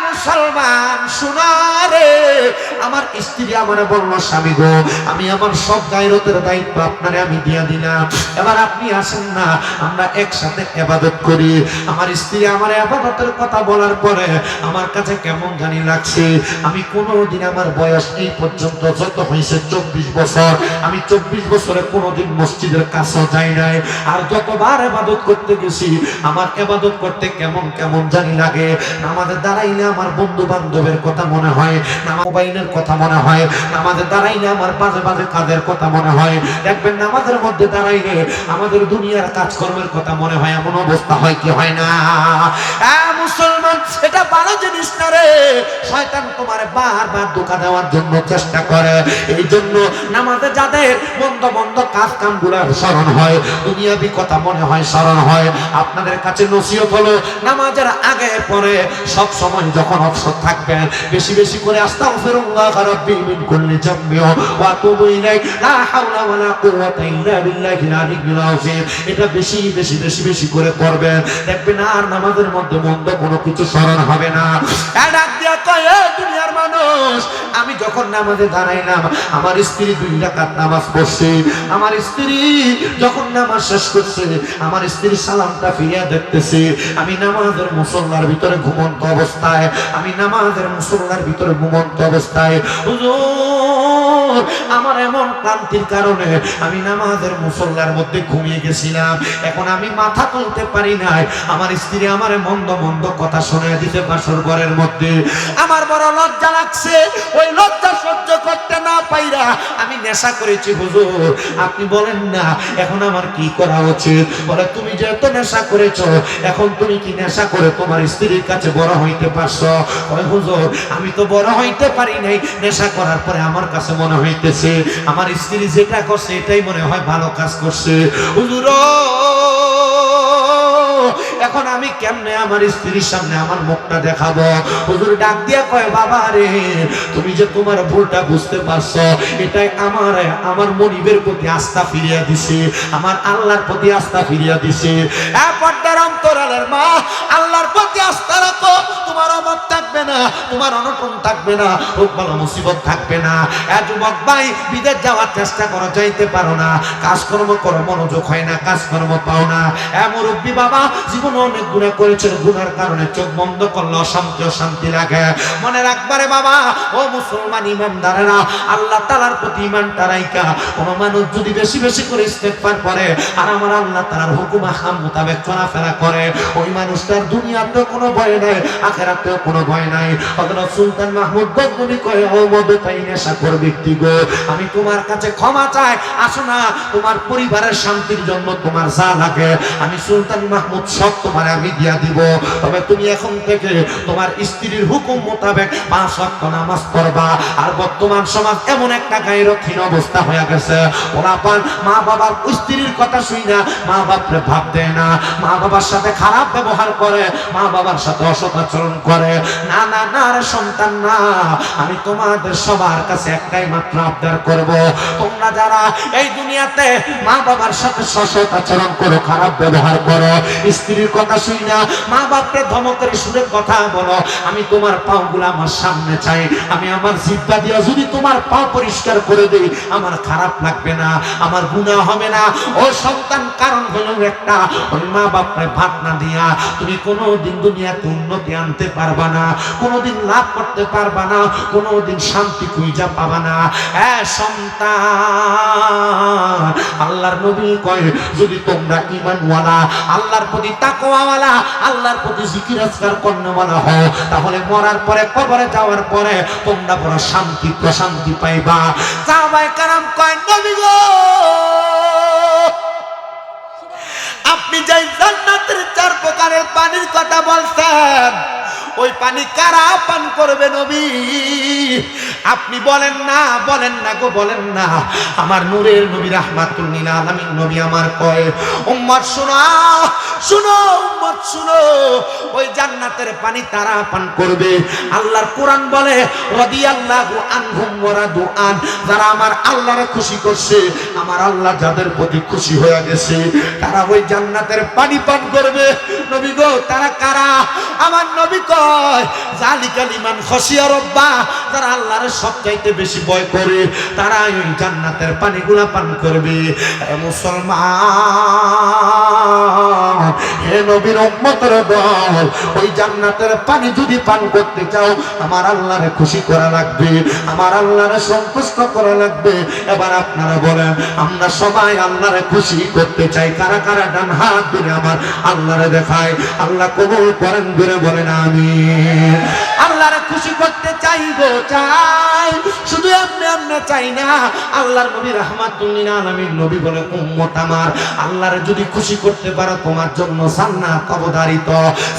[SPEAKER 1] মুসলমান শোনা রে, আমার স্ত্রী আমারে বলল, স্বামী গো, আমি আমার সব গায়রতের দায়িত্ব আপনারে আমি দিয়া দিলাম, এবার আপনি আসেন না, আমরা একসাথে ইবাদত করি। আমার স্ত্রী আমার ইবাদতের কথা বলার পরে আমার কাছে কেমন জানি লাগছে। আমি কোনোদিন আমার বয়স এই পর্যন্ত যত হয়েছে 24 বছর, আমি 24 বছরে কোনোদিন মসজিদের কাছেও যাই নাই। আর যতবার ইবাদত করতে গেছি আমার ইবাদত করতে কেমন কেমন জানি লাগে। নামাজে দাঁড়াইলে আমার বন্ধু বান্ধবের কথা মনে হয়, মোবাইলের কথা মনে হয়, নামাজে দাঁড়াইলে আমার বাজে বাজে কাজের কথা মনে হয়। দেখবেন নামাজের মধ্যে দাঁড়াইলে আমাদের দুনিয়ার কাজকর্মের কথা মনে হয়। এমন অবস্থা হয় কি হয় না? মুসলমান, এটা ভালো জিনিস না রে। শয়তান তোমার বারবার ধোঁকা দেওয়ার জন্য চেষ্টা করে। এই জন্য নামাজে যাদের মন্দ মন্দ কাজ কামগুলো স্মরণ হয়, দুনিয়াবি কথা মনে হয়, স্মরণ হয়, আপনাদের কাছে নসিহত হলো নামাজের আগে পরে সব সময় যখন অবসর থাকবেন বেশি বেশি করে আস্তাগফিরুল্লাহ রাব্বি মিন কুল্লি যামবি ওয়া আতুবু ইলাইহি লা হাওলা ওয়ালা কুওয়াতা ইল্লা বিল্লাহিল আলিয়্যিল আযীম। এটা বেশি বেশি বেশি বেশি করে পড়বেন, দেখবেন আর নামাজের মধ্যে মন্দ কোনো কিছু স্মরণ হবে না। ডাক দিয়া কয়, দুনিয়ার মানুষ, আমি যখন নামাজে দাঁড়াইলাম আমার স্ত্রী 2 রাকাত নামাজ পড়ছে। আমার স্ত্রী যখন নামাজ শেষ করছে আমার স্ত্রী সালামটা ফিরিয়ে দেখতেছে। আমি নামাজের মুসল্লার ভিতরে ঘুমন্ত অবস্থায়, আমি নামাজের মুসল্লার ভিতরে ঘুমন্ত অবস্থায়। হুজুর, আমার এমন ক্লান্তির কারণে আমি নামাজের মুসল্লার মধ্যে ঘুমিয়ে গেছিলাম। এখন আমি মাথা তুলতে পারি নাই। আমার স্ত্রী আমার মন্দ মন্দ কথা শুনে দিতে বাসর ঘরের মধ্যে। আমার বড় লজ্জা লাগছে। ওই লজ্জা সহ্য করতে না পাইরা আমি নেশা করেছি। হুজুর, আপনি বলেন না এখন আমার কি করা উচিত? বলে, তুমি যেহেতু নেশা করেছো, এখন তুমি কি নেশা করে তোমার স্ত্রীর কাছে বড় হইতে পারছো? ওই হুজুর, আমি তো বড় হইতে পারি নাই। নেশা করার পরে আমার কাছে মনে হইতেছে আমার স্ত্রী যেটা করছে এটাই মনে হয় ভালো কাজ করছে। হুজুর, এখন আমি কেমনে আমার স্ত্রীর সামনে আমার মুখটা দেখাবো? হুজুর ডাক দিয়া কয়, বাবা রে, তুমি যে তোমার ভুলটা বুঝতে পারছো, এটাই আমার মনিবের প্রতি আস্থা ফিরিয়ে দিছে, আমার আল্লাহর প্রতি আস্থা ফিরিয়ে দিছে। পর্দার অন্তরালের মা, আল্লাহর প্রতি আস্থা রাখো, তোমার অভাব থাকবে না, তোমার অনটন থাকবে না, রোগ বালা মুসিবত থাকবে না। যুবক ভাই, বিদেশ যাওয়ার চেষ্টা করো, যাইতে পারো না, কাজকর্ম করো, মনোযোগ হয় না, কাজকর্ম পাও না। মুরব্বী বাবা, জীবনে অনেক গুনাহ করেছেন, গুনার কারণে চোখ বন্ধ করলে অশান্তি অশান্তি লাগে। মনে রাখবারে বাবা, ও মুসলমান ইমানদারেরা, আল্লাহ তাআলার প্রতি ঈমানটা রাইখা কোন মানুষ যদি বেশি বেশি করে ইস্তেগফার করে আর আমার আল্লাহ তাআলার হুকুম আহকাম মোতাবেক চলাফেরা করে, ওই মানুষটার দুনিয়াতেও কোনো ভয় নাই, আখিরাতেও কোনো ভয় নাই। হযরত সুলতান মাহমুদ গজনবী কয়, ও মদতাই নেশাখোর ব্যক্তি গো, আমি তোমার কাছে ক্ষমা চাই, আসো না, তোমার পরিবারের শান্তির জন্য তোমার যা লাগে আমি সুলতান মাহমুদ সব তোমার আমি দিয়া দিব। তবে তুমি এখন থেকে তোমার স্ত্রীর হুকুম মোতাবেক 5 ওয়াক্ত নামাজ পড়বা। আর বর্তমান সমাজ এমন একটা গায়রতহীন অবস্থা হয়ে গেছে, ওরা পান মা বাবার স্ত্রীর কথা শুই না, মা বাপরে ভাব দেয় না, মা বাবার সাথে খারাপ ব্যবহার করে, মা বাবার সাথে অসৎ আচরণ করে। না না না রে সন্তান, না, আমি তোমাদের সবার কাছে একটাই মাত্র আবদার করব, তোমরা যারা এই দুনিয়াতে মা বাবার সাথে অসৎ আচরণ করো, খারাপ ব্যবহার করো, স্ত্রীর কথা শুই না, মা বাপকে ধমকের সুরে কথা বলো, আমি তোমার পাগুলো আমার সামনে চাই। আমি আমার জিহ্বা দিয়া যদি তোমার পা পরিষ্কার করে দেই আমার খারাপ লাগবে না, আমার গুনাহ হবে না। ও সন্তান, কারণ হলো একটা, ওই মা বাপকে ভাত না দিয়া তুমি কোনোদিন দুনিয়াতে উন্নতি আনতে পারবা না, কোনোদিন লাভ করতে পারবা না, কোনোদিন শান্তি খুঁজা পাবা না। সন্তান, আল্লাহর নবী কয়, যদি তোমরা ঈমানওয়ালা, আল্লাহর প্রতি তাকওয়াওয়ালা, আল্লাহর প্রতি জিকির আজকার করনেওয়ালা হও, তাহলে মরার পরে, কবরে যাওয়ার পরে তোমরা বড় শান্তি প্রশান্তি পাইবা। সাহাবায়ে কেরাম কয়, নবী গো, আপনি যে জান্নাতের 4 প্রকারের পানির কথা বলছেন, ওই পানি কারা পান করবে নবী? আপনি বলেন না, বলেন না গো, বলেন না। আমার নূরের নবী রাহমাতুল লিল আলামিন নবী আমার কয়, উম্মত শুনো, শুনো উম্মত শুনো, ওই জান্নাতের পানি তারা পান করবে। আল্লাহর কোরআন বলে, রাদিয়াল্লাহু আনহুম ওয়া রাদু আন, যারা আমার আল্লাহরে খুশি করছে, আমার আল্লাহ যাদের প্রতি খুশি হয়ে গেছে, তারা ওই জান্নাতের পানি পান করবে। নবী গো, তারা কারা? আমার নবী কয়, যালিকা লিমান খাশিয়া রাব্বা, যারা আল্লাহর সবচাইতে বেশি ভয় করে তারা ওই জান্নাতের পানিগুলা পান করবে। মুসলমান, হে নবীর উম্মতের দল, ওই জান্নাতের পানি যদি পান করতে চাও আমার আল্লাহরে খুশি করা লাগবে, আমার আল্লাহরে সন্তুষ্ট করা লাগবে। এবার আপনারা বলেন, আমরা সবাই আল্লাহরে খুশি করতে চাই? কারা কারা ডান হাত ধরে আমার আল্লাহরে দেখায়? আল্লাহ কবুল করেন ধরে বলেন আমিন। আল্লাহরে খুশি করতে চাই গো, চাই, শুধু এমনি এমনি চাই না। আল্লাহর নবী রাহমাতুল লিল আলামিন নবী বলে, উম্মত আমার, আল্লাহরে যদি খুশি করতে পারো তোমার জন্য জান্নাত অবধারিত।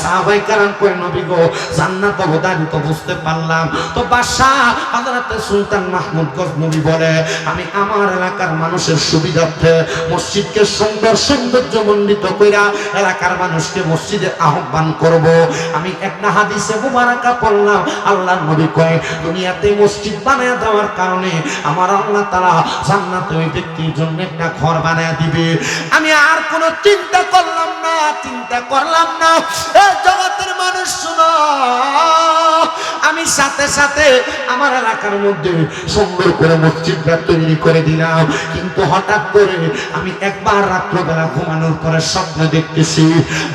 [SPEAKER 1] সাহাবায়ে কেরাম কই, নবী গো জান্নাত অবধারিত বুঝতে পারলাম তো বাদশা হযরত সুলতান মাহমুদ গজনবী বলে, আমি আমার এলাকার মানুষের সুবিধার্থে মসজিদকে সৌন্দর্যমণ্ডিত কইরা এলাকার মানুষকে মসজিদে আহ্বান করব। আমি একটা হাদিসে মুবারাকা পড়লাম, আল্লাহর নবী কয়, দুনিয়াতে মসজিদ বানায়া দেওয়ার কারণে আমার আল্লাহ তাআলা জান্নাতে ওই ব্যক্তির জন্য একটা ঘর বানায়া দিবে। আমি আর কোনো চিন্তা করলাম না, এই জগতের মানুষ শুনো, আমি সাথে সাথে আমার এলাকার মধ্যে সুন্দর করে মসজিদটা তৈরি করে দিলাম। কিন্তু হঠাৎ করে আমি একবার রাত্রবেলা ঘুমানোর পরে স্বপ্ন দেখতেছি,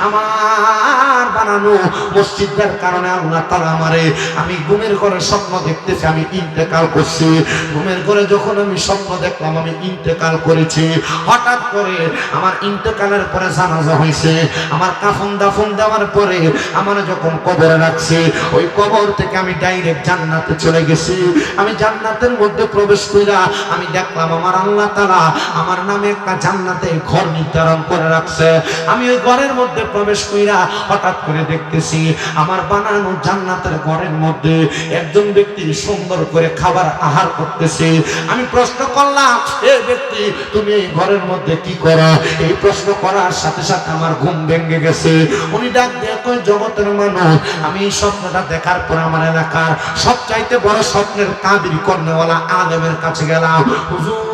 [SPEAKER 1] আমার বানানো মসজিদের কারণে আল্লাহ তাআলা আমারে, আমি ঘুমের ঘরে স্বপ্ন দেখতেছি আমি ইন্তেকাল করছি। ঘুমের ঘরে যখন আমি স্বপ্ন দেখলাম আমি ইন্তেকাল করেছি, হঠাৎ করে আমার ইন্তেকালের পরে জানাজা হয়েছে, আমার কাফন দাফন দেওয়ার পরে আমার যখন কবরে রাখছে, ওই কবর থেকে আমি ডাইরেক্ট জান্নাতে চলে গেছি। আমি জান্নাতের মধ্যে প্রবেশ কইরা আমি দেখলাম আমার আল্লাহ তাআলা আমার নামে একটা জান্নাতে ঘর নির্ধারণ করে রাখছে। আমি ওই ঘরের মধ্যে প্রবেশ কইরা হঠাৎ করে দেখতেছি আমার বানানো জান্নাতের ঘরের মধ্যে একজন ব্যক্তি সুন্দর করে খাবার আহার করতেছে। আমি প্রশ্ন করলাম, এই ব্যক্তি তুমি এই ঘরের মধ্যে কি করো? এই প্রশ্ন করার সাথে সাথে আমার ঘুম ভেঙে গেছে। উনি ডাক দিয়ে কই, জগতের মানুষ, আমি এই স্বপ্নটা দেখার পর আমার এলাকার সবচাইতে বড় স্বপ্নের তাবির করনেওয়ালা আলেমের কাছে গেলাম। হুজুর,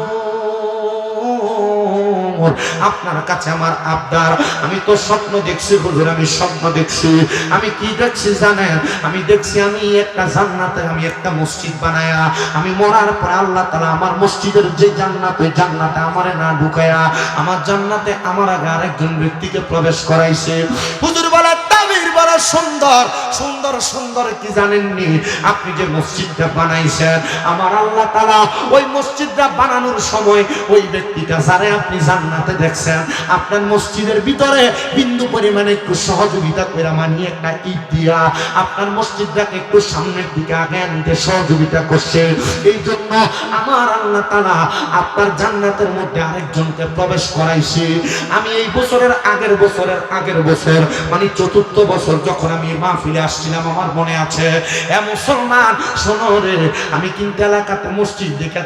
[SPEAKER 1] আপনার কাছে আমার আবদার, আমি তো স্বপ্ন দেখছি হুজুর, আমি স্বপ্ন দেখছি। আমি কি দেখছি জানেন? আমি দেখছি আমি একটা জান্নাতে আমি একটা মসজিদ বানায়া, আমি মরার পর আল্লাহ তাআলা আমার মসজিদের যে জান্নাত, ওই জান্নাতে আমারে না ঢুকায়া আমার জান্নাতে আমার আগে আরেকজন ব্যক্তিকে প্রবেশ করাইছে। হুজুর বলে, তাবির বড় সুন্দর সুন্দর সুন্দর, কি জানেননি? আপনি যে মসজিদটা বানাইছেন আমার আল্লাহ তাআলা ওই মসজিদটা বানানোর সময় ওই ব্যক্তিটা যারে আপনি জান্নাতে দেখছেন, আপনার মসজিদের ভিতরে বিন্দু পরিমাণে একটু সহযোগিতা করে মানিয়ে একটা ইট দিয়া আপনার মসজিদটাকে একটু সামনের দিকে আগে আনতে সহযোগিতা করছে। এই জন্য আমার আল্লাহ তাআলা আপনার জান্নাতের মধ্যে আরেকজনকে প্রবেশ করাইছে। আমি এই বছরের আগের বছর মানে চতুর্থ বছর যখন আমি মাহফিলে আসছিলাম, আমার মনে আছে, এ মুসলমান শোনো রে, আমি কিন্তু এলাকাতে মসজিদ দেখে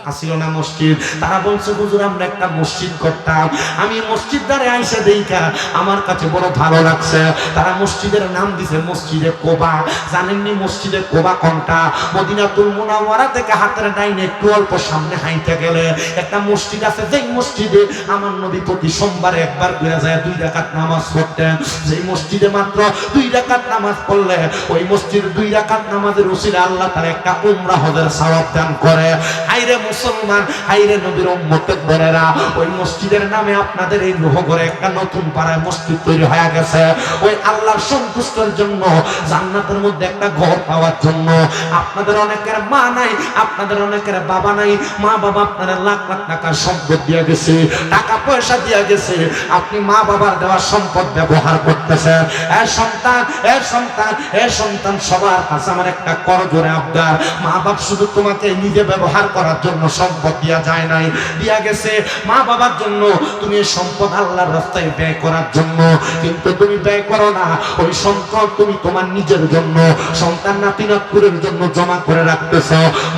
[SPEAKER 1] আসিল না মসজিদ। তারা বলছে, হুজুর আমরা একটা মসজিদ করতাম। আমি মসজিদদারে আইসা দেখা আমার কাছে বড় ভালো লাগছে। তারা মসজিদের নাম দিছে মসজিদে কোবা। জানেননি মসজিদে কোবা কোনটা? মদিনাতুল মুনাওয়ারা থেকে হাতের ডাইনে একটু অল্প সামনে হাইতে গেলে একটা মসজিদ আছে, যেই মসজিদে আমার নবী প্রতি সোমবারে একবার করে যায় 2 রাকাত নামাজ পড়তেন। যেই মসজিদে মাত্র 2 রাকাত নামাজ পড়লে ওই মসজিদের 2 রাকাত নামাজের উসিলা আল্লাহ তাআলা একটা উমরা হজের সওয়াব দান করে। হায়রে মুসলমান, হায়রে নবীর উম্মতের বরেরা, ওই মসজিদের নামে আপনাদের এই লোহগড়ে একটা নতুন পাড়ায় মসজিদ তৈরি হয়ে গেছে। ওই আল্লাহর সন্তুষ্টির জন্য, জান্নাতের মধ্যে একটা ঘর পাওয়ার জন্য। আপনাদের অনেকের মা নাই, আপনাদের অনেকের বাবা নাই, মা বাবা আপনারা লাখ লাখ টাকার সম্পদ দিয়ে গেছে, টাকা পয়সা দিয়ে গেছে, আপনি মা বাবার দেওয়া সম্পদ ব্যবহার করতেছেন। সন্তান সবার কাছে আমার একটা করজোড়ে আবদার, মা বাপ শুধু তোমাকে নিজে ব্যবহার করার জন্য সম্পদ দিয়া যায় নাই, দিয়া গেছে মা বাবার জন্য। তুমি এই সম্পদ আল্লাহর রাস্তায় ব্যয় করার জন্য, কিন্তু তুমি ব্যয় করো না। ওই সম্পদ তুমি তোমার নিজের জন্য, সন্তান নাতি নাতকুরের জন্য জমা করে রাখতেছ।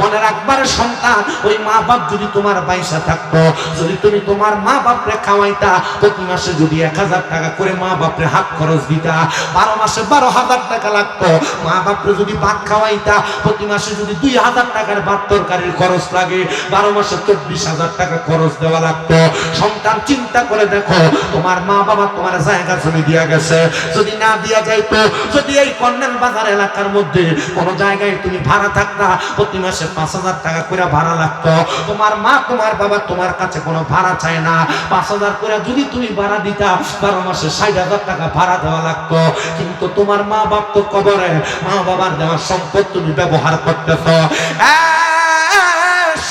[SPEAKER 1] মনে রাখবার সন্তান, ওই মা বাপ যদি তোমার পয়সা থাকতো, যদি তুমি তোমার মা বাপরে খাওয়াইতা, প্রতি মাসে যদি 1000 টাকা করে মা বাপরে হাত খরচ দিতে দিতা, 12 মাসে 12,000 টাকা লাগতো। মা বাপরে যদি ভাত খাওয়াইতা, প্রতি মাসে যদি 2,000 টাকার ভাত তরকারির খরচ লাগে, 12 মাসে 24,000 টাকা খরচ দেওয়া লাগতো। সন্তান চিন্তা করে দেখো, তোমার মা বাবা তোমার জায়গা জমি দিয়া গেছে, যদি না দিয়া যাইতো, যদি এই কর্নেল বাজার এলাকার মধ্যে কোন জায়গায় তুমি ভাড়া থাকতা, প্রতি মাসে 5,000 টাকা করে ভাড়া লাগতো। তোমার মা তোমার বাবা তোমার কাছে কোনো ভাড়া চায় না, 5,000 করে যদি তুমি ভাড়া দিতা, 12 মাসে 60,000 টাকা ভাড়া দেওয়া লাগতো। কিন্তু তোমার মা বাপ তো কবরে, মা বাবার দেওয়ার সম্পদ তুমি ব্যবহার করতেছ।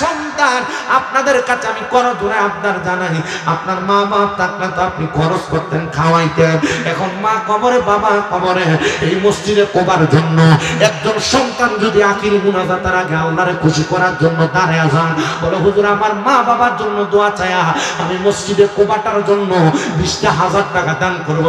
[SPEAKER 1] সন্তান, আপনাদের কাছে আমি করজোড়ে আবদার জানাই, আপনার মা বাপ থাকলে তো আপনি খরচ করতেন, খাওয়াইতেন। এখন মা কবরে, বাবা কবরে, এই মসজিদে কোবার জন্য একজন সন্তান যদি আখিরি মুনাজাতের আগে আল্লাহরে খুশি করার জন্য দাঁড়ায় যান, বলে হুজুর আমার মা বাবার জন্য দোয়া চায়া আমি মসজিদে কোবাটার জন্য 20,000 টাকা দান করব।